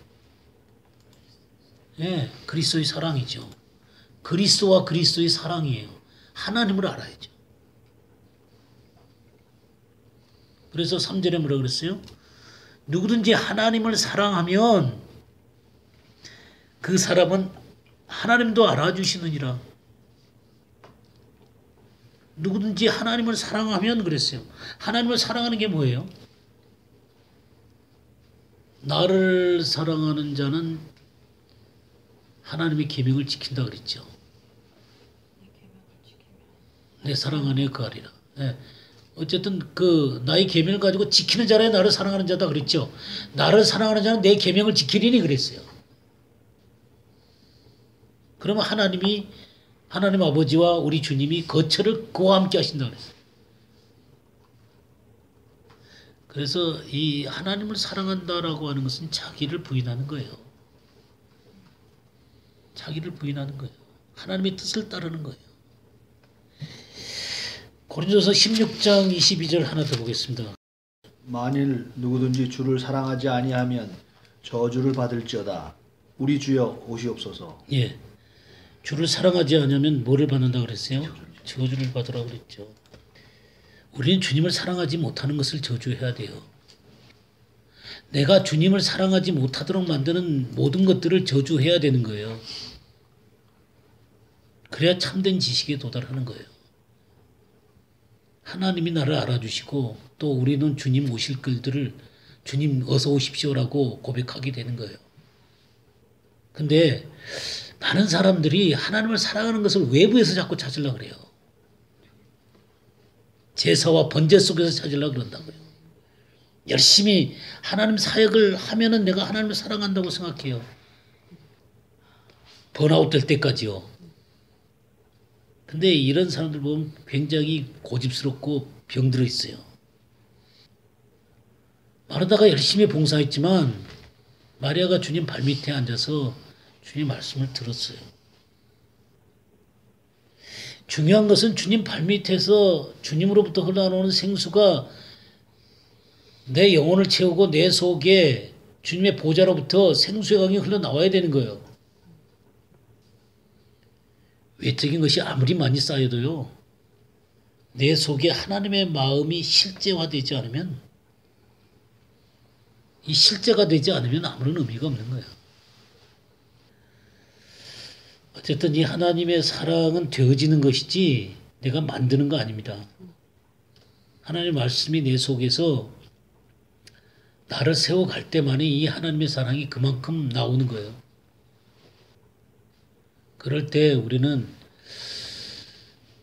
예, 그리스도의 사랑이죠. 그리스도와 그리스도의 사랑이에요. 하나님을 알아야죠. 그래서 3절에 뭐라 그랬어요? 누구든지 하나님을 사랑하면 그 사람은 하나님도 알아주시느니라. 누구든지 하나님을 사랑하면 그랬어요. 하나님을 사랑하는 게 뭐예요? 나를 사랑하는 자는 하나님의 계명을 지킨다 그랬죠. 내 사랑 안에 거하리라. 네. 어쨌든 그 나의 계명을 가지고 지키는 자라 나를 사랑하는 자다 그랬죠. 나를 사랑하는 자는 내 계명을 지키리니 그랬어요. 그러면 하나님 아버지와 우리 주님이 거처를 그와 함께 하신다 그랬어요. 그래서 이 하나님을 사랑한다라고 하는 것은 자기를 부인하는 거예요. 자기를 부인하는 거예요. 하나님의 뜻을 따르는 거예요. 고린도서 16장 22절 하나 더 보겠습니다. 만일 누구든지 주를 사랑하지 아니하면 저주를 받을지어다. 우리 주여 오시옵소서. 예, 주를 사랑하지 않으면 뭐를 받는다 그랬어요? 저주를 받으라 그랬죠. 우리는 주님을 사랑하지 못하는 것을 저주해야 돼요. 내가 주님을 사랑하지 못하도록 만드는 모든 것들을 저주해야 되는 거예요. 그래야 참된 지식에 도달하는 거예요. 하나님이 나를 알아주시고 또 우리는 주님 오실 글들을 주님 어서 오십시오라고 고백하게 되는 거예요. 근데 많은 사람들이 하나님을 사랑하는 것을 외부에서 자꾸 찾으려고 그래요. 제사와 번제 속에서 찾으려고 그런다고요. 열심히 하나님 사역을 하면은 내가 하나님을 사랑한다고 생각해요. 번아웃 될 때까지요. 근데 이런 사람들 보면 굉장히 고집스럽고 병들어 있어요. 마르다가 열심히 봉사했지만 마리아가 주님 발밑에 앉아서 주님 말씀을 들었어요. 중요한 것은 주님 발밑에서 주님으로부터 흘러나오는 생수가 내 영혼을 채우고 내 속에 주님의 보좌로부터 생수의 강이 흘러나와야 되는 거예요. 외적인 것이 아무리 많이 쌓여도요, 내 속에 하나님의 마음이 실제화되지 않으면, 이 실제가 되지 않으면 아무런 의미가 없는 거예요. 어쨌든 이 하나님의 사랑은 되어지는 것이지 내가 만드는 거 아닙니다. 하나님의 말씀이 내 속에서 나를 세워갈 때만이 이 하나님의 사랑이 그만큼 나오는 거예요. 그럴 때 우리는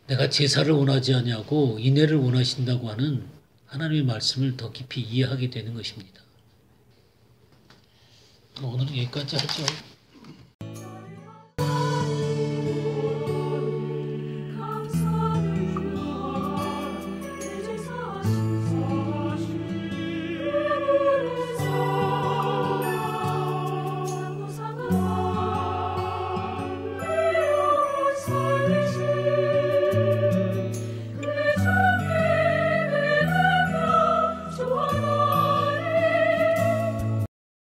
내가 제사를 원하지 않냐고 인애를 원하신다고 하는 하나님의 말씀을 더 깊이 이해하게 되는 것입니다. 오늘은 여기까지 하죠.